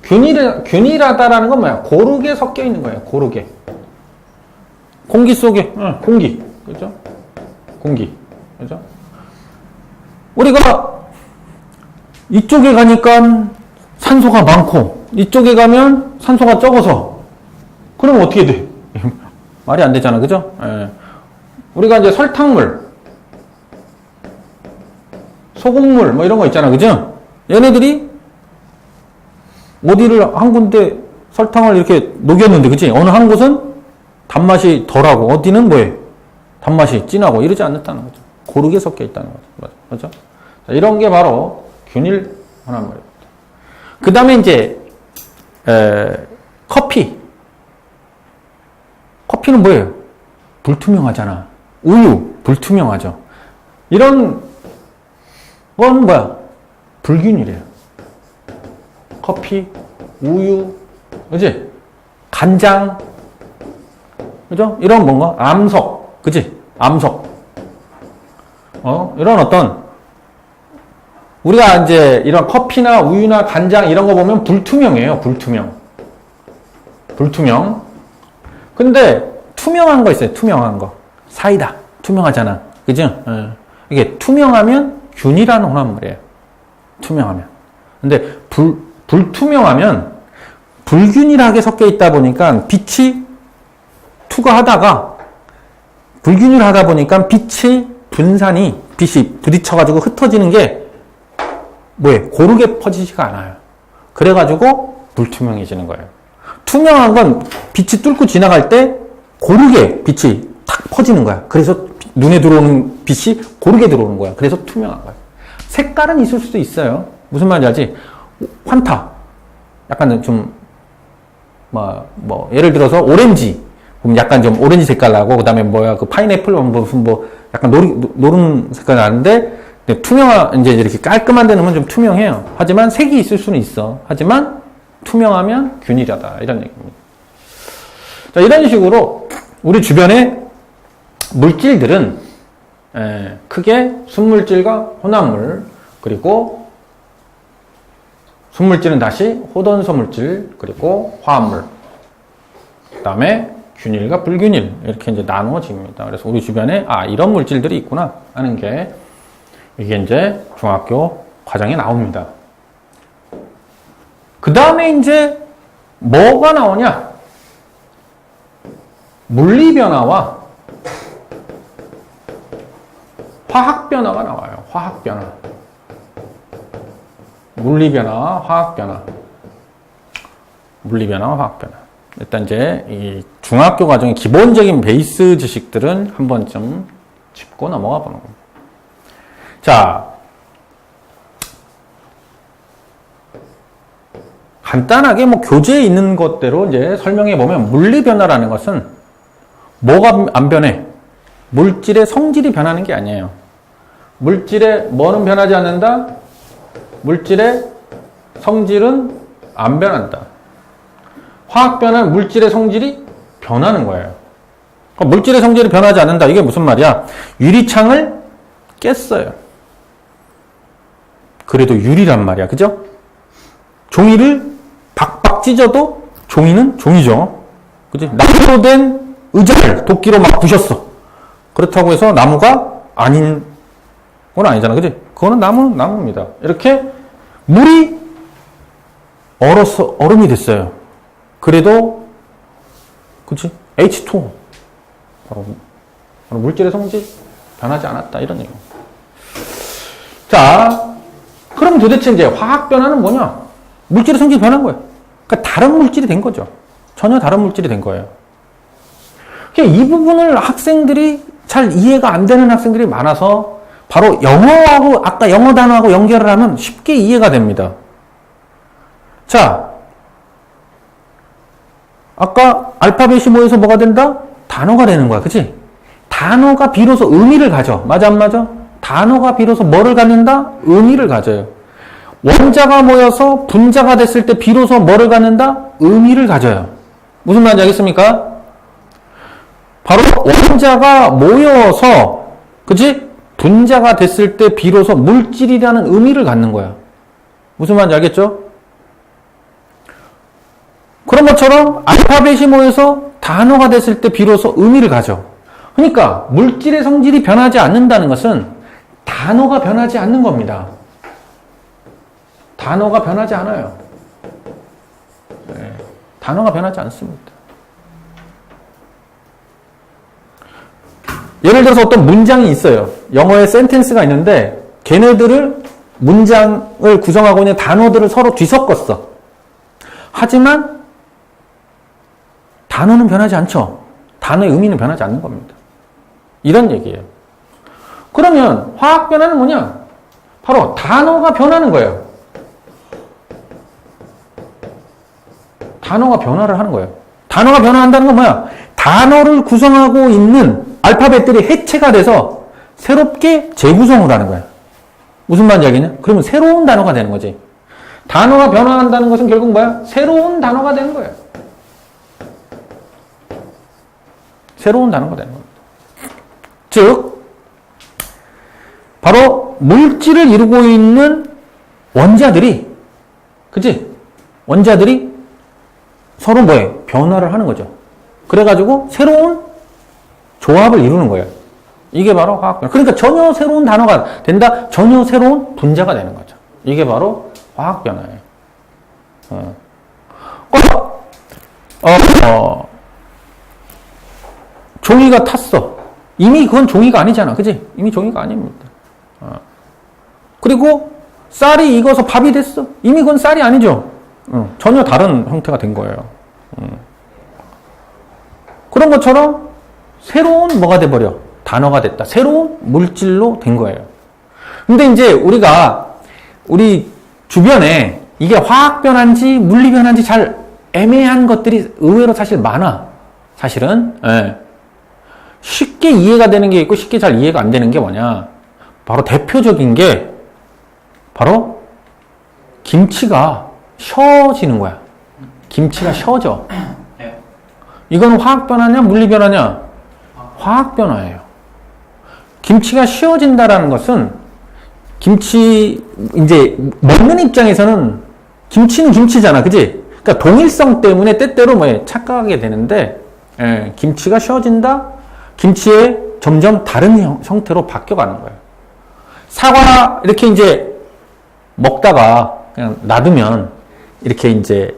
Speaker 1: 균일하다라는 건 뭐야? 고르게 섞여 있는 거예요. 고르게. 공기 속에, 공기. 그죠? 공기. 그죠? 우리가 이쪽에 가니까 산소가 많고, 이쪽에 가면 산소가 적어서, 그러면 어떻게 돼? 말이 안 되잖아. 그죠? 우리가 이제 설탕물, 소금물, 이런 거 있잖아. 그죠? 얘네들이 어디를 한 군데 설탕을 이렇게 녹였는데, 그치? 어느 한 곳은 단맛이 덜하고, 어디는 뭐해? 단맛이 진하고, 이러지 않는다는 거죠. 고르게 섞여 있다는 거죠. 맞죠? 자, 이런 게 바로 균일 혼합물입니다. 그 다음에 이제, 커피. 커피는 뭐예요? 불투명하잖아. 우유, 불투명하죠. 이런 건 뭐야? 불균일이에요. 커피, 우유, 그지? 간장, 그죠? 이런 뭔가? 암석, 그지? 암석. 이런 어떤, 우리가 이제 이런 커피나 우유나 간장 이런 거 보면 불투명해요. 불투명. 근데 투명한 거 있어요. 투명한 거. 사이다. 투명하잖아. 그죠? 이게 투명하면 균이라는 혼합물이에요. 투명하면. 근데 불투명하면 불균일하게 섞여 있다 보니까 빛이 투과하다가 불균일하다 보니까 빛이 부딪혀가지고 흩어지는 게 뭐예요? 고르게 퍼지지가 않아요. 그래가지고 불투명해지는 거예요. 투명한 건 빛이 뚫고 지나갈 때 고르게 빛이 탁 퍼지는 거야. 그래서 눈에 들어오는 빛이 고르게 들어오는 거야. 그래서 투명한 거야. 색깔은 있을 수도 있어요. 무슨 말인지 알지? 환타. 약간 좀, 예를 들어서 오렌지. 그럼 약간 좀 오렌지 색깔 나고, 그 다음에 그 파인애플, 약간 노른 색깔 나는데, 이제 이렇게 깔끔한 데는 좀 투명해요. 하지만 색이 있을 수는 있어. 하지만 투명하면 균일하다. 이런 얘기입니다. 자, 이런 식으로 우리 주변의 물질들은 크게 순물질과 혼합물, 그리고 순물질은 다시 호돈소 물질, 그리고 화합물, 그 다음에 균일과 불균일, 이렇게 이제 나누어집니다. 그래서 우리 주변에 이런 물질들이 있구나 하는 게 이게 이제 중학교 과정에 나옵니다. 그 다음에 이제 뭐가 나오냐? 물리변화와 화학변화가 나와요. 화학변화. 물리변화와 화학변화. 물리변화와 화학변화. 일단 이제 이 중학교 과정의 기본적인 베이스 지식들은 한번 좀 짚고 넘어가 보는 겁니다. 자, 간단하게 뭐 교재에 있는 것대로 이제 설명해 보면 물리 변화라는 것은 뭐가 안 변해? 물질의 성질이 변하는 게 아니에요. 물질의 뭐는 변하지 않는다? 물질의 성질은 안 변한다. 화학 변화는 물질의 성질이 변하는 거예요. 그러니까 물질의 성질이 변하지 않는다. 이게 무슨 말이야? 유리창을 깼어요. 그래도 유리란 말이야. 그죠? 종이를 박박 찢어도 종이는 종이죠. 그지? 나무로 된 의자를 도끼로 막 부셨어. 그렇다고 해서 나무가 아닌 건 아니잖아. 그지? 그거는 나무는 나무입니다. 이렇게 물이 얼어서 얼음이 됐어요. 그래도 그치? H2O 바로 물질의 성질 변하지 않았다 이런 얘기. 자, 그럼 도대체 이제 화학 변화는 뭐냐? 물질의 성질이 변한 거예요. 그러니까 다른 물질이 된 거죠. 전혀 다른 물질이 된 거예요. 그러니까 이 부분을 학생들이 잘 이해가 안 되는 학생들이 많아서 바로 영어하고 아까 영어 단어하고 연결을 하면 쉽게 이해가 됩니다. 자, 아까 알파벳이 모여서 뭐가 된다? 단어가 되는 거야. 그치? 단어가 비로소 의미를 가져. 맞아 안 맞아? 단어가 비로소 뭐를 갖는다? 의미를 가져요. 원자가 모여서 분자가 됐을 때 비로소 뭐를 갖는다? 의미를 가져요. 무슨 말인지 알겠습니까? 바로 원자가 모여서 그치? 분자가 됐을 때 비로소 물질이라는 의미를 갖는 거야. 무슨 말인지 알겠죠? 그런 것처럼 알파벳이 모여서 단어가 됐을 때 비로소 의미를 가져. 그러니까 물질의 성질이 변하지 않는다는 것은 단어가 변하지 않는 겁니다. 단어가 변하지 않아요. 네, 단어가 변하지 않습니다. 예를 들어서 어떤 문장이 있어요. 영어에 센텐스가 있는데 걔네들을 문장을 구성하고 있는 단어들을 서로 뒤섞었어. 하지만 단어는 변하지 않죠. 단어의 의미는 변하지 않는 겁니다. 이런 얘기예요. 그러면 화학 변화는 뭐냐? 바로 단어가 변하는 거예요. 단어가 변화를 하는 거예요. 단어가 변화한다는 건 뭐야? 단어를 구성하고 있는 알파벳들이 해체가 돼서 새롭게 재구성을 하는 거야. 무슨 말인지 알겠냐? 그러면 새로운 단어가 되는 거지. 단어가 변화한다는 것은 결국 뭐야? 새로운 단어가 되는 거예요. 새로운 단어가 되는 겁니다. 즉, 바로 물질을 이루고 있는 원자들이, 그치? 원자들이 서로 뭐예요? 변화를 하는 거죠. 그래가지고 새로운 조합을 이루는 거예요. 이게 바로 화학 변화. 그러니까 전혀 새로운 단어가 된다, 전혀 새로운 분자가 되는 거죠. 이게 바로 화학 변화예요. 종이가 탔어. 이미 그건 종이가 아니잖아. 그지? 이미 종이가 아닙니다. 그리고 쌀이 익어서 밥이 됐어. 이미 그건 쌀이 아니죠. 전혀 다른 형태가 된 거예요. 그런 것처럼 새로운 뭐가 돼버려? 단어가 됐다. 새로운 물질로 된 거예요. 근데 이제 우리 주변에 이게 화학 변화인지 물리 변화인지 잘 애매한 것들이 의외로 사실 많아. 사실은. 예. 쉽게 이해가 되는 게 있고 쉽게 잘 이해가 안 되는 게 뭐냐. 바로 대표적인 게 바로 김치가 쉬어지는 거야. 김치가 쉬어져. 이건 화학 변화냐 물리 변화냐? 화학 변화예요. 김치가 쉬어진다라는 것은 김치 이제 먹는 입장에서는 김치는 김치잖아. 그지? 그러니까 동일성 때문에 때때로 착각하게 되는데 김치가 쉬어진다? 김치에 점점 다른 형태로 바뀌어가는 거예요. 사과 이렇게 이제 먹다가 그냥 놔두면 이렇게 이제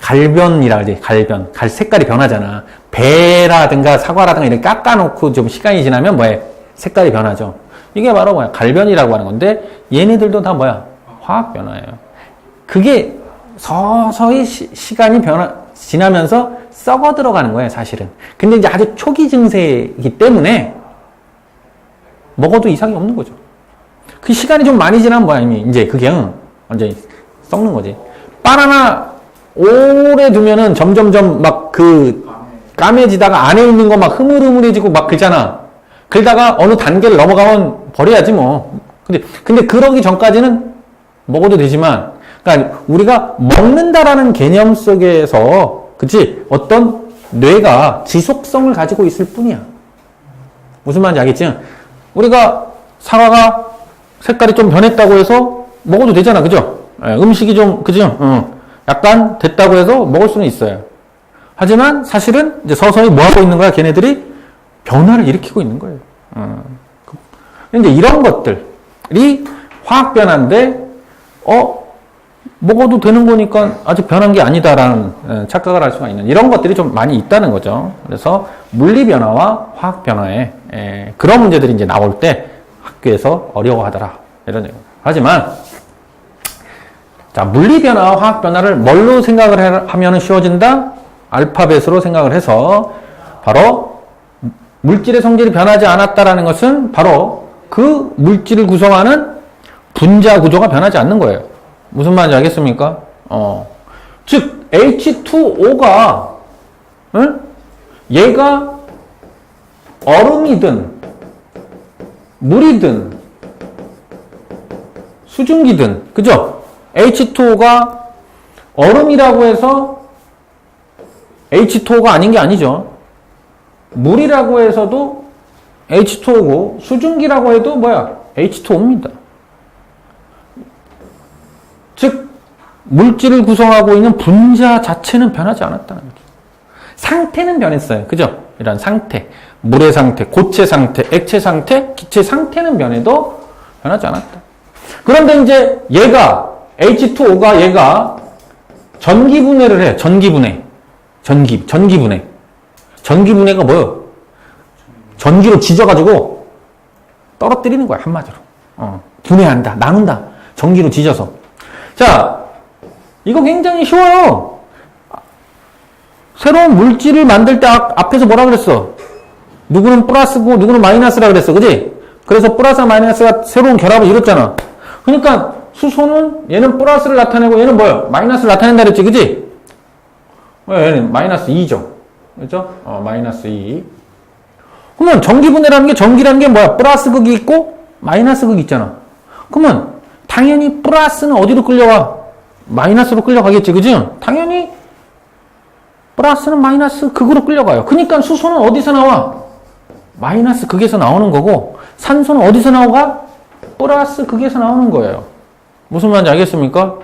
Speaker 1: 갈변이라 그러지. 갈 색깔이 변하잖아. 배라든가 사과라든가 이렇게 깎아놓고 좀 시간이 지나면 색깔이 변하죠. 이게 바로 갈변이라고 하는 건데 얘네들도 다 화학 변화예요. 그게 서서히 시간이 지나면서 썩어 들어가는 거예요, 사실은. 근데 이제 아주 초기 증세이기 때문에 먹어도 이상이 없는 거죠. 그 시간이 좀 많이 지나면 뭐야, 이미 이제 그게 완전히 썩는 거지. 바나나 오래 두면은 점점점 막 그 까매지다가 안에 있는 거 막 흐물흐물해지고 막 그러잖아. 그러다가 어느 단계를 넘어가면 버려야지 뭐. 근데 그러기 전까지는 먹어도 되지만, 그러니까 우리가 먹는다라는 개념 속에서, 그치? 어떤 뇌가 지속성을 가지고 있을 뿐이야. 무슨 말인지 알겠지? 우리가 사과가 색깔이 좀 변했다고 해서 먹어도 되잖아. 그죠? 음식이 좀, 그죠? 약간 됐다고 해서 먹을 수는 있어요. 하지만 사실은 이제 서서히 뭐 하고 있는 거야? 걔네들이 변화를 일으키고 있는 거예요. 이제 이런 것들이 화학 변화인데, 먹어도 되는 거니까 아직 변한 게 아니다라는 착각을 할 수가 있는 이런 것들이 좀 많이 있다는 거죠. 그래서 물리 변화와 화학 변화에 그런 문제들이 이제 나올 때 학교에서 어려워하더라. 이런 얘기. 하지만 자, 물리 변화와 화학 변화를 뭘로 생각을 하면 쉬워진다? 알파벳으로 생각을 해서 바로 물질의 성질이 변하지 않았다라는 것은 바로 그 물질을 구성하는 분자 구조가 변하지 않는 거예요. 무슨 말인지 알겠습니까? 즉 H2O가 얘가 얼음이든 물이든 수증기든, 그죠? H2O가 얼음이라고 해서 H2O가 아닌 게 아니죠. 물이라고 해서도 H2O고 수증기라고 해도 뭐야? H2O입니다. 즉 물질을 구성하고 있는 분자 자체는 변하지 않았다는 거죠. 상태는 변했어요. 그죠? 이런 상태, 물의 상태, 고체 상태, 액체 상태, 기체 상태는 변해도 변하지 않았다. 그런데 이제 얘가 H2O가 얘가 전기분해를 해. 전기분해. 전기분해가 뭐예요? 전기로 지져가지고 떨어뜨리는 거야, 한마디로. 분해한다, 나눈다. 전기로 지져서. 자, 이거 굉장히 쉬워요. 새로운 물질을 만들 때 앞에서 뭐라 그랬어? 누구는 플러스고 누구는 마이너스라 그랬어. 그지? 그래서 플러스와 마이너스가 새로운 결합을 이뤘잖아. 그러니까 수소는 얘는 플러스를 나타내고 얘는 뭐예요? 마이너스를 나타낸다 그랬지. 그지? 얘는 마이너스 2죠. 그죠? 마이너스 2. 그러면 전기분해라는 게, 전기라는 게 뭐야? 플러스 극이 있고 마이너스 극이 있잖아. 그러면 당연히 플러스는 어디로 끌려와? 마이너스로 끌려가겠지. 그지? 당연히 플러스는 마이너스 극으로 끌려가요. 그러니까 수소는 어디서 나와? 마이너스 극에서 나오는 거고, 산소는 어디서 나오가? 플러스 극에서 나오는 거예요. 무슨 말인지 알겠습니까?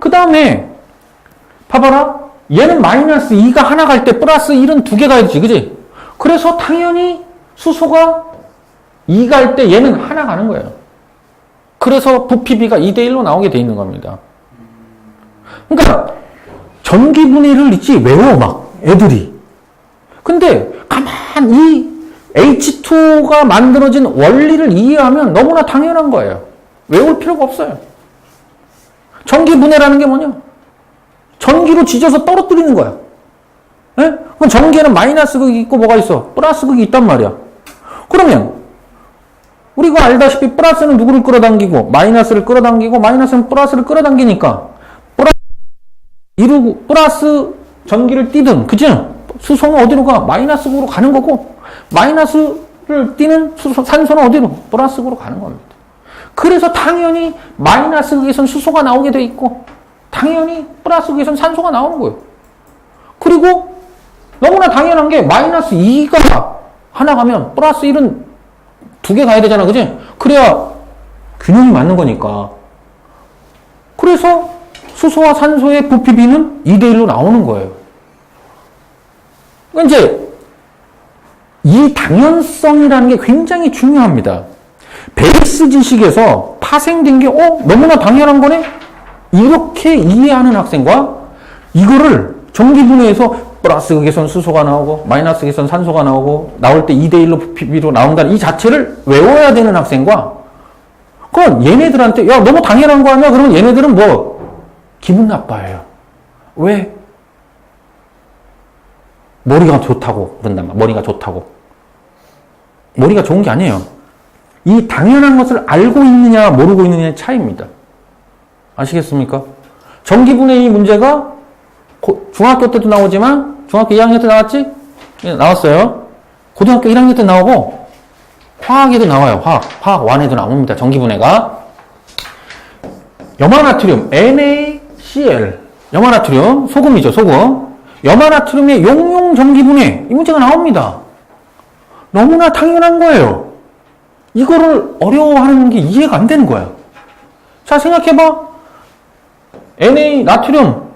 Speaker 1: 그 다음에 봐봐라. 얘는 마이너스 2가 하나 갈 때 플러스 1은 두 개 가야지. 그지? 그래서 당연히 수소가 2 갈 때 얘는 하나 가는 거예요. 그래서 부피비가 2대1로 나오게 돼 있는 겁니다. 그러니까 전기분해를 있지 외워 막 애들이. 근데 가만 이 H2가 만들어진 원리를 이해하면 너무나 당연한 거예요. 외울 필요가 없어요. 전기분해라는 게 뭐냐? 전기로 지져서 떨어뜨리는 거야. 예? 그럼 전기에는 마이너스 극이 있고 뭐가 있어? 플러스 극이 있단 말이야. 그러면 우리가 알다시피 플러스는 누구를 끌어당기고 마이너스를 끌어당기고 마이너스는 플러스를 끌어당기니까 이루고 플러스 전기를 띄든, 그죠? 수소는 어디로 가? 마이너스로 가는 거고, 마이너스를 띄는 산소는 어디로? 플러스로 가는 겁니다. 그래서 당연히 마이너스 극에선 수소가 나오게 돼 있고, 당연히 플러스 극에선 산소가 나오는 거예요. 그리고 너무나 당연한 게 마이너스 2가 하나 가면 플러스 1은 두 개 가야 되잖아. 그지? 그래야 균형이 맞는 거니까. 그래서 수소와 산소의 부피비는 2대1로 나오는 거예요. 그러니까 이제 이 당연성이라는 게 굉장히 중요합니다. 베이스 지식에서 파생된 게 너무나 당연한 거네? 이렇게 이해하는 학생과 이거를 전기분해에서 플러스 극에선 수소가 나오고 마이너스 극에선 산소가 나오고 나올 때 2대1로 부피비로 나온다는 이 자체를 외워야 되는 학생과, 그럼 얘네들한테 야 너무 당연한 거 아니야? 그러면 얘네들은 뭐 기분 나빠해요. 왜? 머리가 좋다고 그런단 말이야. 머리가 좋다고. 머리가 좋은 게 아니에요. 이 당연한 것을 알고 있느냐 모르고 있느냐의 차이입니다. 아시겠습니까? 전기분해 이 문제가 중학교 때도 나오지만 중학교 2학년 때 나왔지? 네, 나왔어요. 고등학교 1학년 때 나오고 화학에도 나와요. 화학 1에도 나옵니다. 전기분해가. 염화나트륨 NaCl 염화나트륨 소금이죠. 소금. 염화나트륨의 용용 전기분해 이 문제가 나옵니다. 너무나 당연한 거예요. 이거를 어려워하는 게 이해가 안 되는 거야. 자, 생각해봐. Na 나트륨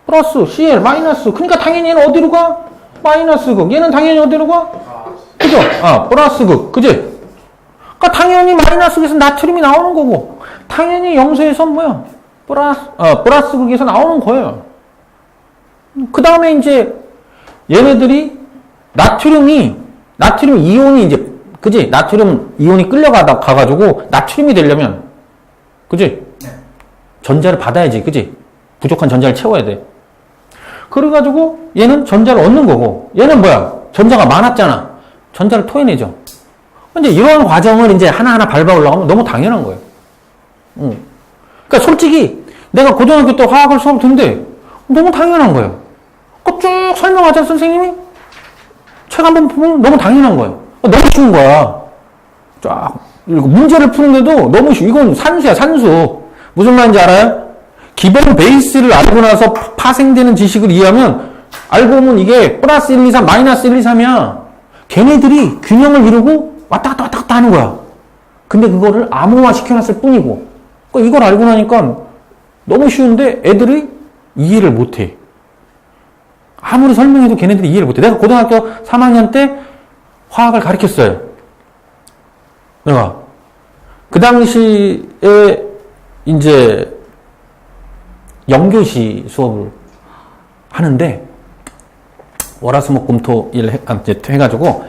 Speaker 1: 플러스 Cl 마이너스. 그러니까 당연히 얘는 어디로 가? 마이너스극. 얘는 당연히 어디로 가? 그죠? 플러스극. 그지? 그러니까 당연히 마이너스극에서 나트륨이 나오는 거고, 당연히 염소에서 뭐야? 플러스극에서 나오는 거예요. 그 다음에 이제 얘네들이 나트륨 이온이 이제 그지? 나트륨 이온이 가가지고 나트륨이 되려면 그지? 전자를 받아야지. 그지? 부족한 전자를 채워야 돼. 그래가지고 얘는 전자를 얻는 거고 얘는 뭐야? 전자가 많았잖아. 전자를 토해내죠. 근데 이런 과정을 이제 하나하나 밟아 올라가면 너무 당연한 거예요. 그러니까 솔직히 내가 고등학교 때 화학을 수업 듣는데 너무 당연한 거예요. 쭉 설명하자 선생님이 책 한번 보면 너무 당연한 거예요. 너무 쉬운 거야. 쫙 문제를 푸는데도 너무 쉬워. 이건 산수야, 산수. 무슨 말인지 알아요? 기본 베이스를 알고 나서 파생되는 지식을 이해하면 알고 보면 이게 플러스 1, 2, 3, 마이너스 1, 2, 3이야. 걔네들이 균형을 이루고 왔다 갔다 하는 거야. 근데 그거를 암호화 시켜놨을 뿐이고. 그러니까 이걸 알고 나니까 너무 쉬운데 애들이 이해를 못해. 아무리 설명해도 걔네들이 이해를 못해. 내가 고등학교 3학년 때 화학을 가르쳤어요. 내가. 그 당시에 이제 영교시 수업을 하는데 월화수목금토일 해가지고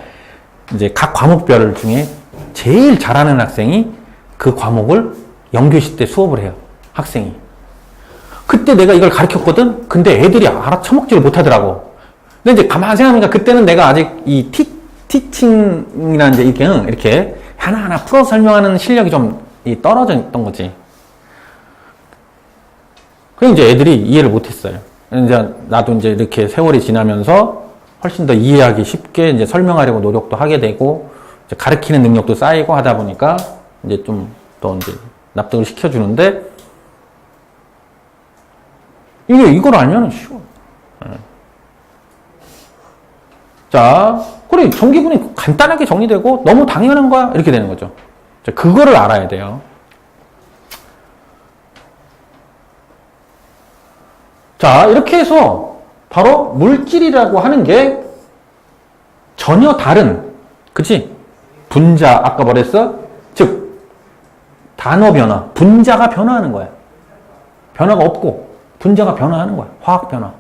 Speaker 1: 이제 각 과목별 중에 제일 잘하는 학생이 그 과목을 영교시 때 수업을 해요. 학생이. 그때 내가 이걸 가르쳤거든? 근데 애들이 알아쳐먹지를 못하더라고. 근데 이제 가만히 생각하니까 그때는 내가 아직 이 티칭이나 이제 이렇게 하나하나 풀어 설명하는 실력이 좀 떨어져 있던 거지. 그래서 이제 애들이 이해를 못했어요. 이제 나도 이제 이렇게 세월이 지나면서 훨씬 더 이해하기 쉽게 이제 설명하려고 노력도 하게 되고, 이제 가르치는 능력도 쌓이고 하다 보니까 이제 좀 더 이제 납득을 시켜주는데, 이걸 알면 쉬워. 자, 그래, 전기분이 간단하게 정리되고 너무 당연한 거야. 이렇게 되는 거죠. 자, 그거를 알아야 돼요. 자, 이렇게 해서 바로 물질이라고 하는 게 전혀 다른, 그치? 분자, 아까 뭐랬어? 즉, 단어 변화, 분자가 변화하는 거야. 변화가 없고, 분자가 변화하는 거야. 화학 변화.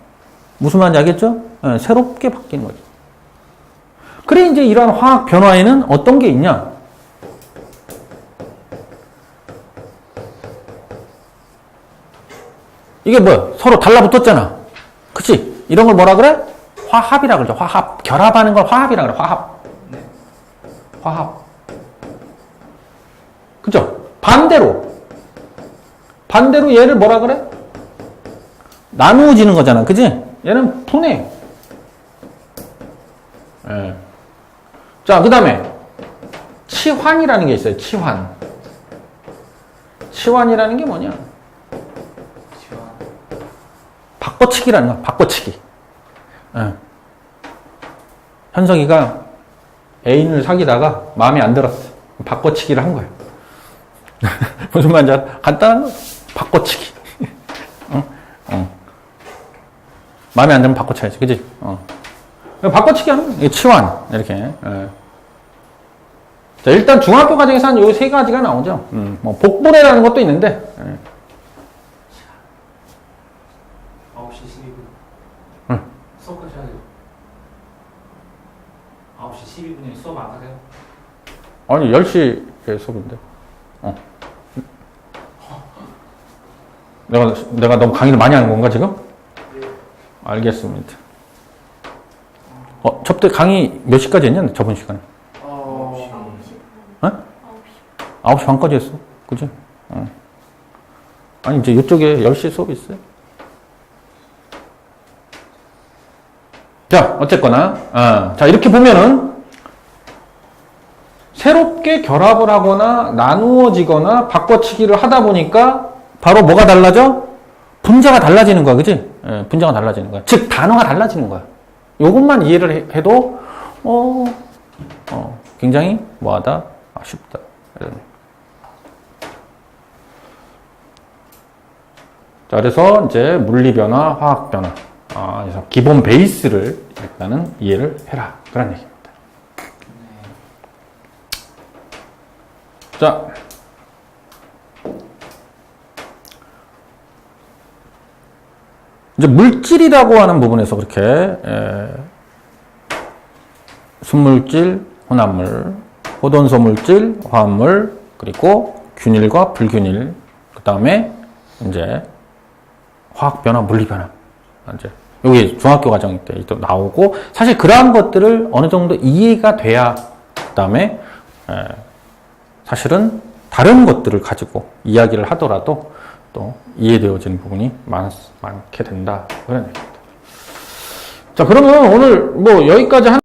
Speaker 1: 무슨 말인지 알겠죠? 네, 새롭게 바뀌는 거죠. 그래, 이제 이러한 화학 변화에는 어떤 게 있냐? 이게 뭐야? 서로 달라붙었잖아. 그치? 이런 걸 뭐라 그래? 화합이라 그러죠. 화합. 결합하는 걸 화합이라 그래. 화합. 화합. 그죠? 반대로 얘를 뭐라 그래? 나누어지는 거잖아. 그지? 얘는 분해. 예. 자, 그 다음에 치환이라는 게 있어요. 치환. 치환이라는 게 뭐냐? 바꿔치기라는 거야. 바꿔치기. 예. 현석이가 애인을 사귀다가 마음에 안 들었어. 바꿔치기를 한 거야. 무슨 말인지 알아? 간단한 거. 바꿔치기. 마음에 안 들면 바꿔쳐야지. 그지? 바꿔치기 하는 거야. 이게 치환. 이렇게. 예. 자, 일단 중학교 과정에서 한 요 세 가지가 나오죠. 뭐 복분해라는 것도 있는데. 예.
Speaker 2: 9시 12분.
Speaker 1: 응.
Speaker 2: 수업까지 하죠. 9시 12분에 수업 안 하세요?
Speaker 1: 아니, 10시에 수업인데. 내가 너무 강의를 많이 하는 건가, 지금? 알겠습니다. 저때 강의 몇 시까지 했냐? 저번 시간에. 9시 반까지 했어. 그지? 아니, 이제 이쪽에 10시 수업이 있어요. 자, 어쨌거나. 자, 이렇게 보면은, 새롭게 결합을 하거나, 나누어지거나, 바꿔치기를 하다 보니까, 바로 뭐가 달라져? 분자가 달라지는 거야. 그지? 분자가 달라지는 거야. 즉, 단어가 달라지는 거야. 요것만 이해를 해도, 굉장히 뭐하다? 쉽다. 자, 그래서 이제 물리변화, 화학변화. 그래서 기본 베이스를 일단은 이해를 해라. 그런 얘기입니다. 자. 이제 물질이라고 하는 부분에서 그렇게, 순물질, 혼합물, 호돈소 물질, 화합물, 그리고 균일과 불균일, 그 다음에 이제 화학변화, 물리변화. 이제 여기 중학교 과정 때 또 나오고, 사실 그러한 것들을 어느 정도 이해가 돼야, 그 다음에 사실은 다른 것들을 가지고 이야기를 하더라도 또 이해되어지는 부분이 많게 된다. 그런 얘기입니다. 자, 그러면 오늘 뭐 여기까지